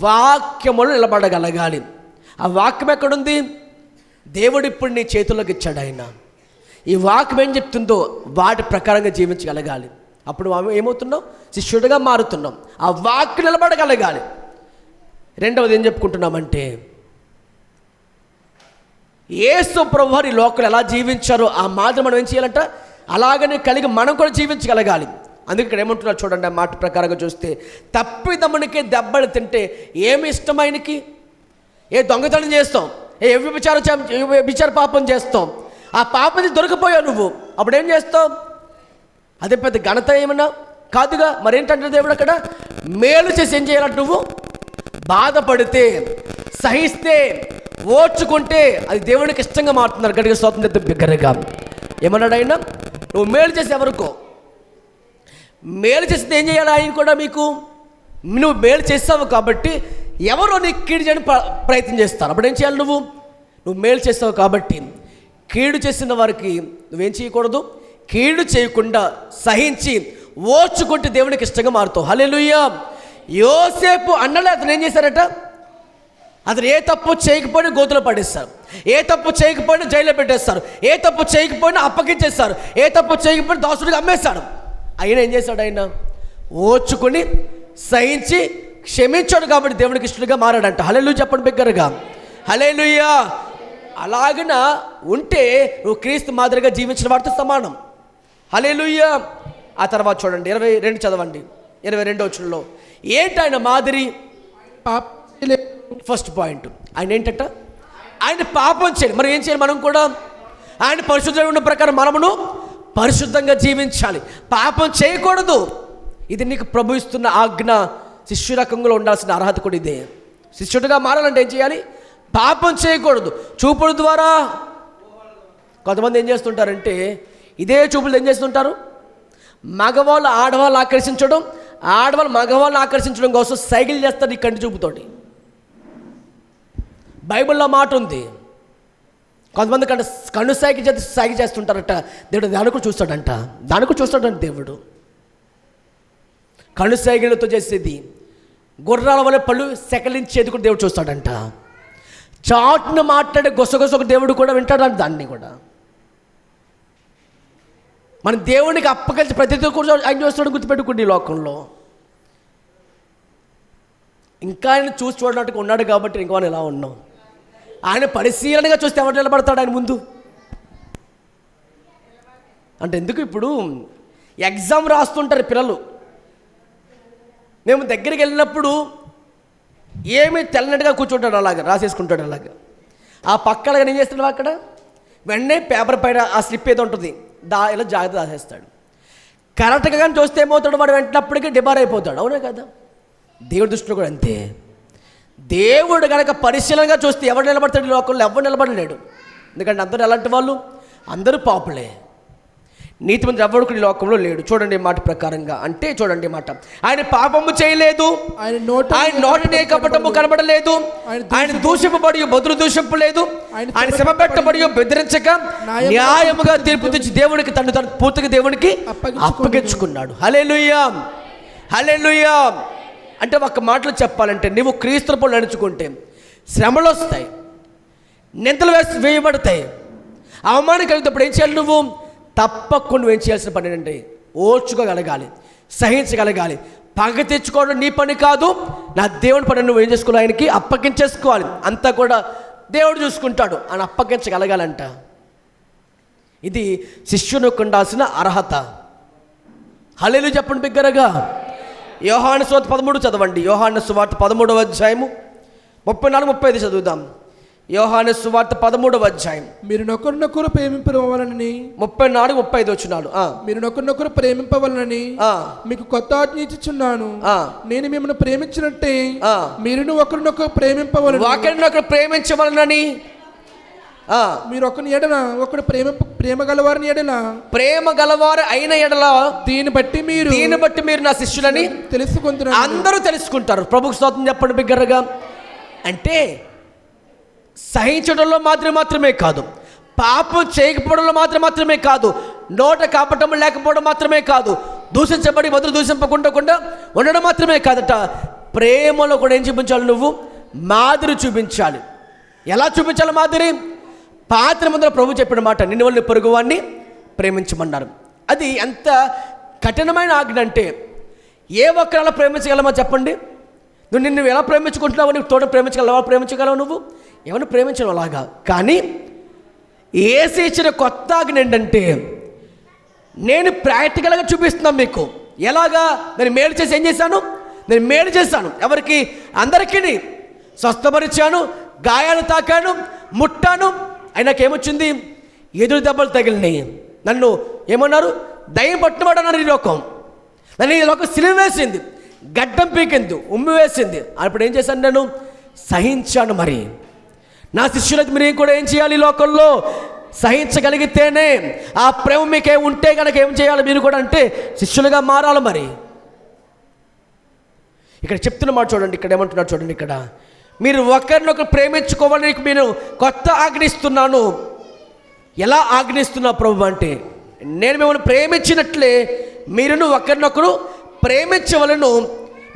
వాక్యములు నిలబడగలగాలి. ఆ వాక్యం ఎక్కడుంది? దేవుడు ఇప్పుడు నీ చేతుల్లోకి ఇచ్చాడు ఆయన. ఈ వాక్యం ఏం చెప్తుందో వాటి ప్రకారంగా జీవించగలగాలి. అప్పుడు ఏమవుతున్నాం? శిష్యుడిగా మారుతున్నాం. ఆ వాక్యం నిలబడగలగాలి. రెండవది ఏం చెప్పుకుంటున్నామంటే, యేసు ప్రభువారు ఈ లోకంలో ఎలా జీవించారో ఆ మాదిరి మనం ఏం చేయాలంట? అలాగనే కలిగి మనం కూడా జీవించగలగాలి. అందుకే ఇక్కడ ఏమంటున్నారు చూడండి. ఆ మాట ప్రకారంగా చూస్తే, తప్పిదమునికి దెబ్బలు తింటే ఏమి ఇష్టం ఆయనకి? ఏ దొంగతనం చేస్తాం, ఏ వ్యభిచార పాపం చేస్తాం. ఆ పాపం దొరికిపోయావు నువ్వు, అప్పుడేం చేస్తావు? అదే పెద్ద ఘనత ఏమన్నా కాదుగా. మరేంటంటే దేవుడు అక్కడ మేలు చేసి ఏం చేయాలంటే, నువ్వు బాధపడితే, సహిస్తే, ఓర్చుకుంటే అది దేవునికి ఇష్టంగా మారుతున్నారు. గడిగా స్వాతంత్ర బిగ్గరగా ఏమన్నాడు ఆయన? నువ్వు మేలు చేసి ఎవరికో మేలు చేస్తే ఏం చేయాలి? ఆయన కూడా మీకు నువ్వు మేలు చేస్తావు కాబట్టి ఎవరో నీకు కీడు చేయడానికి ప్రయత్నం చేస్తారు. అప్పుడు ఏం చేయాలి? నువ్వు మేలు చేస్తావు కాబట్టి కీడు చేసిన వారికి నువ్వేం చేయకూడదు? కీడు చేయకుండా సహించి ఓర్చుకుంటే దేవునికి ఇష్టంగా మారుతావు. హల్లెలూయా. యోసేపు అన్నలే అతను ఏం చేశారట? అతను ఏ తప్పు చేయకపోయినా గోతులో పడేస్తారు, ఏ తప్పు చేయకపోయినా జైల్లో పెట్టేస్తారు, ఏ తప్పు చేయకపోయినా అప్పగించేస్తారు, ఏ తప్పు చేయకపోయినా దాసుడిగా అమ్మేస్తాడు. ఆయన ఏం చేశాడు? ఆయన ఓర్చుకుని సహించి క్షమించాడు కాబట్టి దేవునికి ఇష్టలుగా మారాడంట. హల్లెలూయా చెప్పండి బిగ్గరగా. హల్లెలూయా. అలాగన ఉంటే నువ్వు క్రీస్తు మాదిరిగా జీవించిన వాడితో సమానం. హల్లెలూయా. ఆ తర్వాత చూడండి 22 చదవండి. 22వ వచనంలో ఏంటి ఆయన మాదిరి? ఫస్ట్ పాయింట్ ఆయన ఏంటంట? ఆయన పాపం చేయాలి. మరి ఏం చేయాలి? మనం కూడా ఆయన పరిశుద్ధంగా ఉన్న ప్రకారం మనమును పరిశుద్ధంగా జీవించాలి. పాపం చేయకూడదు. ఇది నీకు ప్రభు ఇస్తున్న ఆజ్ఞ. శిష్యు రకంగా ఉండాల్సిన అర్హత కూడా ఇదే. శిష్యుడిగా మారాలంటే ఏం చేయాలి? పాపం చేయకూడదు. చూపుల ద్వారా కొంతమంది ఏం చేస్తుంటారంటే, ఇదే చూపులు ఏం చేస్తుంటారు? మగవాళ్ళు ఆడవాళ్ళు ఆకర్షించడం, ఆడవాళ్ళు మగవాళ్ళు ఆకర్షించడం కోసం సైకిల్ చేస్తారు ఈ కంటి చూపుతోటి. బైబిల్లో మాట ఉంది, కొంతమంది కన్ను సైకి చేస్తుంటారట. దేవుడు దానికి చూస్తాడంట, దేవుడు కన్ను సైకిలతో చేసేది. గుర్రాల వల్ల పళ్ళు సెకలించేది కూడా దేవుడు చూస్తాడంట. చాటును మాట్లాడే గొసగొసకు దేవుడు కూడా వింటాడంట. దాన్ని కూడా మన దేవునికి అప్పగించి ప్రతి కూడా ఆయన చూస్తాడు. గుర్తుపెట్టుకోండి, ఈ లోకంలో ఇంకా ఆయన చూసి చూడడానికి ఉన్నాడు కాబట్టి ఇంకా మనం ఎలా ఉన్నాం. ఆయన పరిశీలనగా చూస్తే ఎవరు నిలబడతాడు ఆయన ముందు? అంటే ఎందుకు? ఇప్పుడు ఎగ్జామ్ రాస్తుంటారు పిల్లలు. మేము దగ్గరికి వెళ్ళినప్పుడు ఏమీ తెల్లనట్టుగా కూర్చుంటాడు, అలాగా రాసేసుకుంటాడు. అలాగా ఆ పక్కన ఏం చేస్తున్నాడు? అక్కడ వెంటనే పేపర్ పైన ఆ స్లిప్ ఏదో ఉంటుంది, ఇలా జాగ్రత్త రాసేస్తాడు. కరెక్ట్గా కానీ చూస్తే ఏమవుతాడు? వాడు వెంటనప్పటికీ డిబార్ అయిపోతాడు. అవునా కదా? దేవుడి దృష్టిలో కూడా అంతే. దేవుడు కనుక పరిశీలనగా చూస్తే ఎవరు నిలబడతాడు? ఈ లోకంలో ఎవరు నిలబడలేడు. ఎందుకంటే అందరూ ఎలాంటి వాళ్ళు? అందరూ పాపులే. నీతిమంతుడు ఎవడు కూడా ఈ లోకంలో లేడు. చూడండి మాట ప్రకారంగా. అంటే చూడండి మాట, ఆయన పాపము చేయలేదు, ఆయన నోట ఏ కపటము కనబడలేదు, ఆయన దూషింపబడి బదులు దూషింపలేదు, ఆయన శ్రమ పెట్టబడి బెదిరించక న్యాయముగా తీర్పు తెచ్చి దేవునికి తను పూర్తిగా దేవునికి అప్పగించుకున్నాడు. హల్లెలూయా. హల్లెలూయా. అంటే ఒక మాటలో చెప్పాలంటే, నువ్వు క్రీస్తు పోలు నడుచుకుంటే శ్రమలు వస్తాయి, నిందలు వేయబడతాయి, అవమానం కలిగినప్పుడు ఏం చేయాలి? నువ్వు తప్పకుండా ఏం చేయాల్సిన పని అంటే ఓర్చుకోగలగాలి, సహించగలగాలి, పగ తెచ్చుకోవడం నీ పని కాదు, నా దేవుని పని నువ్వు ఏం చేసుకోవాలి, ఆయనకి అప్పగించేసుకోవాలి. అంతా కూడా దేవుడు చూసుకుంటాడు అని అప్పగించగలగాలంట. ఇది శిష్యునికి ఉండాల్సిన అర్హత. హల్లెలూయా చెప్పండి బిగ్గరగా. యోహాను సువార్త 13 చదవండి. యోహాను సువార్త 13వ అధ్యాయము 34-35 చదువుదాం. యోహాను సువార్త 13వ అధ్యాయం మీరు నొకరినొకరు ప్రేమింపవలనని 34-35 వచ్చినాడు. మీరు నొకరినొకరు ప్రేమింపవలనని మీకు కొత్త ఆజ్ఞ ఇచ్చుచున్నాను. నేను మిమ్మల్ని ప్రేమించినట్టే మీరును ఒకరినొకరు ప్రేమింపవలను. ఒకరినొకరు ప్రేమించవలనని, మీరు ఒకని ఎడల ఒకడు ప్రేమ గలవారిని ఎడల, ప్రేమ గలవారు అయిన ఎడల దీన్ని బట్టి మీరు నా శిష్యులని తెలుసుకుంటున్నారు. అందరూ తెలుసుకుంటారు. ప్రభుకు స్తోత్రం చెప్పండి బిగ్గరగా. అంటే సహించడంలో మాత్రమే కాదు, పాపం చేయకపోవడంలో మాత్రమే కాదు, నోట కాపటం లేకపోవడం మాత్రమే కాదు, దూషించబడి మొదలు దూషింపకుండా ఉండడం మాత్రమే కాదట, ప్రేమలో కూడా ఏం చూపించాలి, నువ్వు మాదిరి చూపించాలి. ఎలా చూపించాలి మాదిరి? పాత్ర ముందర ప్రభు చెప్పిన మాట, నిన్ను వాళ్ళు పొరుగువాన్ని ప్రేమించమన్నారు. అది ఎంత కఠినమైన ఆజ్ఞ అంటే, ఏ ఒక్కరు అలా ప్రేమించగలమా చెప్పండి? నువ్వు ఎలా ప్రేమించుకుంటున్నావు? నీకు తోట ప్రేమించగలవు నువ్వు? ఎవరిని ప్రేమించడం అలాగా. కానీ యేసు ఇచ్చిన కొత్త ఆజ్ఞ ఏంటంటే, నేను ప్రాక్టికల్గా చూపిస్తున్నాను మీకు. ఎలాగా? నేను మేలు చేసి ఏం చేశాను? నేను మేలు చేశాను. ఎవరికి? అందరికీ స్వస్థపరిచాను, గాయాలు తాకాను, ముట్టాను. ఆయనకేమొచ్చింది? ఎదురు దెబ్బలు తగిలినాయి. నన్ను ఏమన్నారు? దయ్యం పట్టినవాడు అన్నారు ఈ లోకం. నన్ను ఈ లోకం సిలువ వేసింది, గడ్డం పీకింది, ఉమ్మి వేసింది. అప్పుడు ఏం చేశాను? నేను సహించాను. మరి నా శిష్యులకు మీరు కూడా ఏం చేయాలి? ఈ లోకంలో సహించగలిగితేనే ఆ ప్రేమ మీకే ఉంటే కనుక ఏం చేయాలి మీరు కూడా అంటే శిష్యులుగా మారాలి. మరి ఇక్కడ చెప్తున్న మాట చూడండి, ఇక్కడ ఏమంటున్నారు చూడండి. ఇక్కడ మీరు ఒకరినొకరు ప్రేమించుకోవాలని నేను కొత్త ఆజ్ఞిస్తున్నాను. ఎలా ఆజ్ఞిస్తున్నా ప్రభు అంటే, నేను మిమ్మల్ని ప్రేమించినట్లే మీరును ఒకరినొకరు ప్రేమించవలను.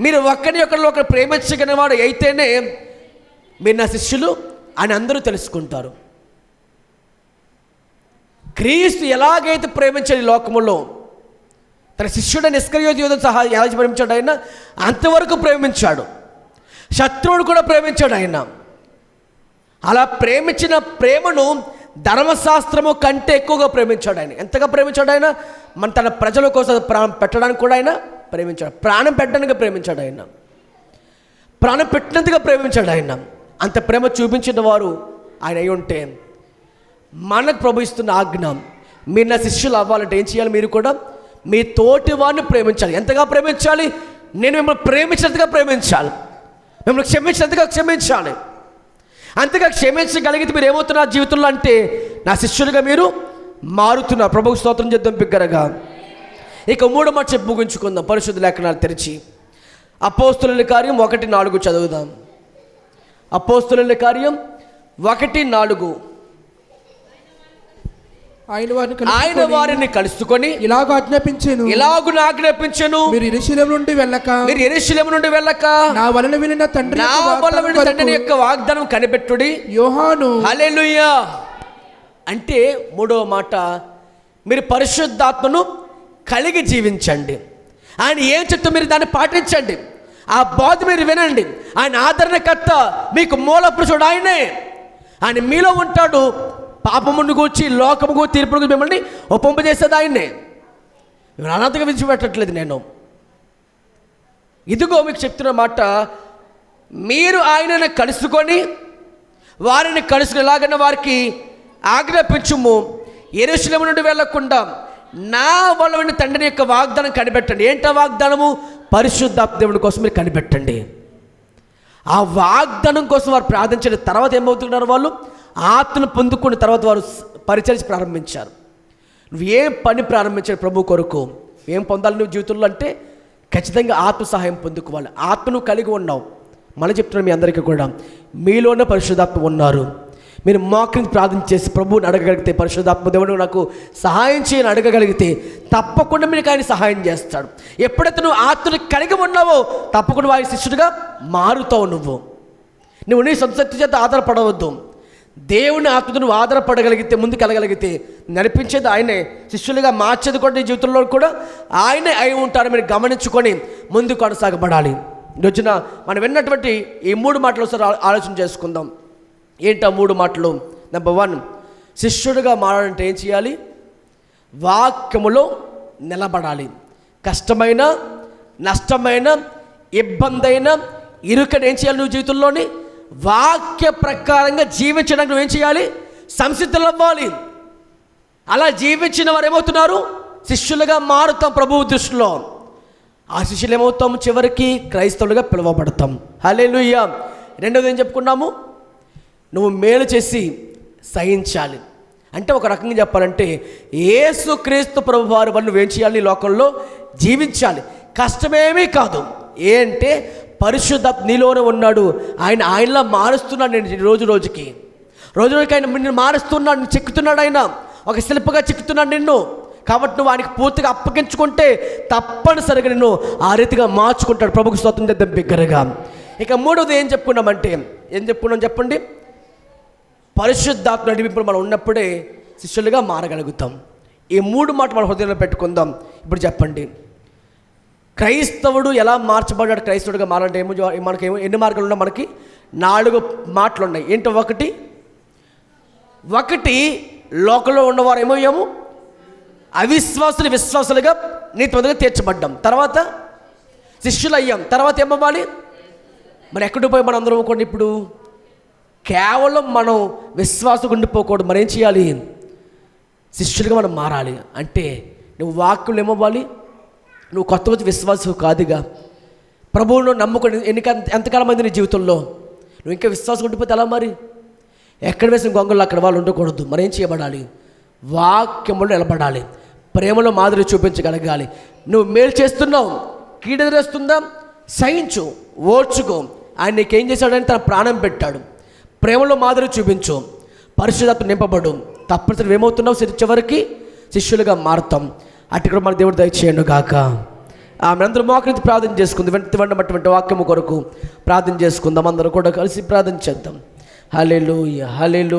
మీరు ఒకరినొకరు ప్రేమించగలిగిన వాడు అయితేనే మీరు నా శిష్యులు అని అందరూ తెలుసుకుంటారు. క్రీస్తు ఎలాగైతే ప్రేమించాడు ఈ లోకములో, తన శిష్యుడైన ఇస్కరియోతు యూదా సహా ఎలా ప్రేమించాడు ఆయన, అంతవరకు ప్రేమించాడు. శత్రువుడు కూడా ప్రేమించాడు ఆయన. అలా ప్రేమించిన ప్రేమను ధర్మశాస్త్రము కంటే ఎక్కువగా ప్రేమించాడు ఆయన. ఎంతగా ప్రేమించాడు ఆయన? తన ప్రజల కోసం ప్రాణం పెట్టడానికి కూడా ఆయన ప్రేమించాడు. ప్రాణం పెట్టడానికి ప్రేమించాడు ఆయన. ప్రాణం పెట్టినందుగా ప్రేమించాడు ఆయన. అంత ప్రేమ చూపించిన వారు ఆయన అయి ఉంటే, మనకు ప్రభు ఇస్తున్న ఆజ్ఞ, మీరు నా శిష్యులు అవ్వాలంటే ఏం చేయాలి? మీరు కూడా మీ తోటి వారిని ప్రేమించాలి. ఎంతగా ప్రేమించాలి? నేను మిమ్మల్ని ప్రేమించినంతగా ప్రేమించాలి, మిమ్మల్ని క్షమించినంతగా క్షమించాలి. అంతగా క్షమించగలిగితే మీరు ఏమవుతున్నారు జీవితంలో అంటే, నా శిష్యులుగా మీరు మారుతున్నారు. ప్రభువు స్తోత్రం చేద్దాం బిగ్గరగా. ఇక 3వ మాట చెప్పి ముగించుకుందాం. పరిశుద్ధ లేఖనాలు తెరిచి అపోస్తుల కార్యం 1:4 చదువుదాం. అపోస్తుల కార్యం 1:4. ఆయన వారిని కలుసుకొని ఇలాగూ ఆజ్ఞాపించెను, మీరు యెరూషలేము నుండి వెళ్ళక నా వలన వినిన తండ్రి యొక్క వాగ్దానం కనిపెట్టుడి. యోహాను. హల్లెలూయా. అంటే 3వ మాట, మీరు పరిశుద్ధాత్మను కలిగి జీవించండి. ఆయన ఏం చెప్తే మీరు దాన్ని పాటించండి. ఆ బోధ మీరు వినండి. ఆయన ఆదరణకర్త, మీకు మూలపురుషుడు ఆయనే. ఆయన మీలో ఉంటాడు. పాపమును గూర్చి, లోకము గూర్చి, తీర్పును గూర్చి మిమ్మల్ని ఒప్పింపజేసేది ఆయనే. మిమ్మల్ని అనాథగా విడిచిపెట్టట్లేదు నేను. ఇదిగో మీకు చెప్తున్న మాట, మీరు ఆయనను కలుసుకొని వారిని ఎలాగైనా వారికి ఆజ్ఞాపించుము, యెరూషలేము నుండి వెళ్ళకుండా నా వలన తండ్రి యొక్క వాగ్దానం కనిపెట్టండి. ఏంటా వాగ్దానము? పరిశుద్ధాత్మ దేవుడి కోసం మీరు కనిపెట్టండి. ఆ వాగ్దానం కోసం వారు ప్రార్థించిన తర్వాత ఏమవుతున్నారు? వాళ్ళు ఆత్మను పొందుకున్న తర్వాత వారు పరిచర్య ప్రారంభించారు. నువ్వు ఏం పని ప్రారంభించాడు ప్రభు కొరకు, ఏం పొందాలి నువ్వు జీవితంలో అంటే ఖచ్చితంగా ఆత్మ సహాయం పొందుకోవాలి. ఆత్మను కలిగి ఉన్నావు. మళ్ళీ చెప్తున్నాను మీ అందరికీ కూడా, మీలోనే పరిశుద్ధాత్మ ఉన్నారు. మీరు మోకరించి ప్రార్థన చేసి ప్రభువుని అడగగలిగితే, పరిశుద్ధాత్మ దేవుడు నాకు సహాయం చేయని అడగగలిగితే తప్పకుండా మీకు ఆయన సహాయం చేస్తాడు. ఎప్పుడైతే నువ్వు ఆత్మను కలిగి ఉన్నావో తప్పకుండా వారి శిష్యుడిగా మారుతావు. నువ్వు నీ సొంత శక్తి చేత ఆధారపడవద్దు. దేవుని ఆత్మతో నువ్వు ఆధారపడగలిగితే, ముందుకు వెళ్ళగలిగితే నడిపించేది ఆయనే, శిష్యులుగా మార్చేది కూడా నీ జీవితంలో కూడా ఆయనే అయి ఉంటారు. మీరు గమనించుకొని ముందుకు కొనసాగబడాలి. ఈరోజున మనం విన్నటువంటి ఈ 3 మాటలు ఒకసారి ఆలోచన చేసుకుందాం. ఏంటి ఆ 3 మాటలు? నెంబర్ 1, శిష్యుడిగా మారాలంటే ఏం చేయాలి? వాక్యములో నిలబడాలి. కష్టమైన, నష్టమైన, ఇబ్బంది అయినా, ఇరుకని ఏం చేయాలి? నువ్వు జీవితంలోని వాక్య ప్రకారంగా జీవించడానికి నువ్వేం చేయాలి? సంసిద్ధులు అవ్వాలి. అలా జీవించిన వారు ఏమవుతున్నారు? శిష్యులుగా మారుతాం ప్రభువు దృష్టిలో. ఆ శిష్యులు ఏమవుతాం? చివరికి క్రైస్తవులుగా పిలువబడతాం. హల్లెలూయా. రెండవది ఏం చెప్పుకున్నాము? నువ్వు మేలు చేసి సహించాలి. అంటే ఒక రకంగా చెప్పాలంటే యేసుక్రీస్తు ప్రభు వారి వల్ల నువ్వేం చేయాలి? ఈ లోకంలో జీవించాలి. కష్టమేమీ కాదు. ఏంటే పరిశుద్ధ నీలోనే ఉన్నాడు. ఆయనలా మారుస్తున్నాడు. నేను రోజుకి ఆయన నిన్ను మారుస్తున్నాడు, నిన్ను చెక్కుతున్నాడు. ఆయన ఒక శిల్పగా చెక్కుతున్నాడు నిన్ను. కాబట్టి నువ్వు ఆయనకి పూర్తిగా అప్పగించుకుంటే తప్పనిసరిగా నిన్ను ఆ రీతిగా మార్చుకుంటాడు. ప్రభుకు స్తోత్రం చేద్దాం బిగ్గరగా. ఇక 3వది ఏం చెప్పుకున్నామంటే, ఏం చెప్పుకున్నాం చెప్పండి? పరిశుద్ధాత్మ నడిపింపులు మనం ఉన్నప్పుడే శిష్యులుగా మారగలుగుతాం. ఈ 3 మాటలు మన హృదయంలో పెట్టుకుందాం. ఇప్పుడు చెప్పండి, క్రైస్తవుడు ఎలా మార్చబడ్డాడు? క్రైస్తవుడిగా మారాలంటే మనకి ఎన్ని మార్గాలు ఉన్నాయి? మనకి 4 మాటలు ఉన్నాయి. ఏంటో ఒకటి లోకంలో ఉన్నవారు ఏమయ్యాము? అవిశ్వాసులు విశ్వాసులుగా నీతిమంతులుగా తీర్చబడ్డాం. తర్వాత శిష్యులు అయ్యాం. తర్వాత ఏమవ్వాలి? మరి ఎక్కడికి పోయి మనం అందరం అనుకోండి, ఇప్పుడు కేవలం మనం విశ్వాసం ఉండిపోకూడదు. మరి ఏం చేయాలి? శిష్యులుగా మనం మారాలి. అంటే నువ్వు వాక్యం ఏమవ్వాలి? నువ్వు కొత్త వచ్చి విశ్వాసం కాదుగా, ప్రభువును నమ్ముకొని ఎంతకాలం అయింది నీ జీవితంలో? నువ్వు ఇంకా విశ్వాసం ఉండిపోతే ఎలా? మరి ఎక్కడ వేసిన గొంగళ్ళు అక్కడ వాళ్ళు ఉండకూడదు. మరి ఏం చేయబడాలి? వాక్యములో నిలబడాలి. ప్రేమలో మాదిరి చూపించగలగాలి. నువ్వు మేలు చేస్తున్నావు, కీడెదిరేస్తుందా? సహించు, ఓర్చుకో. ఆయన నీకేం చేశాడని తన ప్రాణం పెట్టాడు. ప్రేమలో మాదిరి చూపించు, పరిశుద్ధాత్మ నింపబడు. తప్పనిసరి ఏమవుతున్నావు? చివరికి శిష్యులుగా మారుతాం. అటు కూడా మన దేవుడు దయచేయండు గాక. ఆమె అందరూ మోకరించి ప్రార్థన చేసుకుందాం. వెంటబడినటువంటి వాక్యము కొరకు ప్రార్థన చేసుకుందాం. అందరూ కూడా కలిసి ప్రార్థన చేద్దాం. హల్లెలూయా, హల్లెలూయా.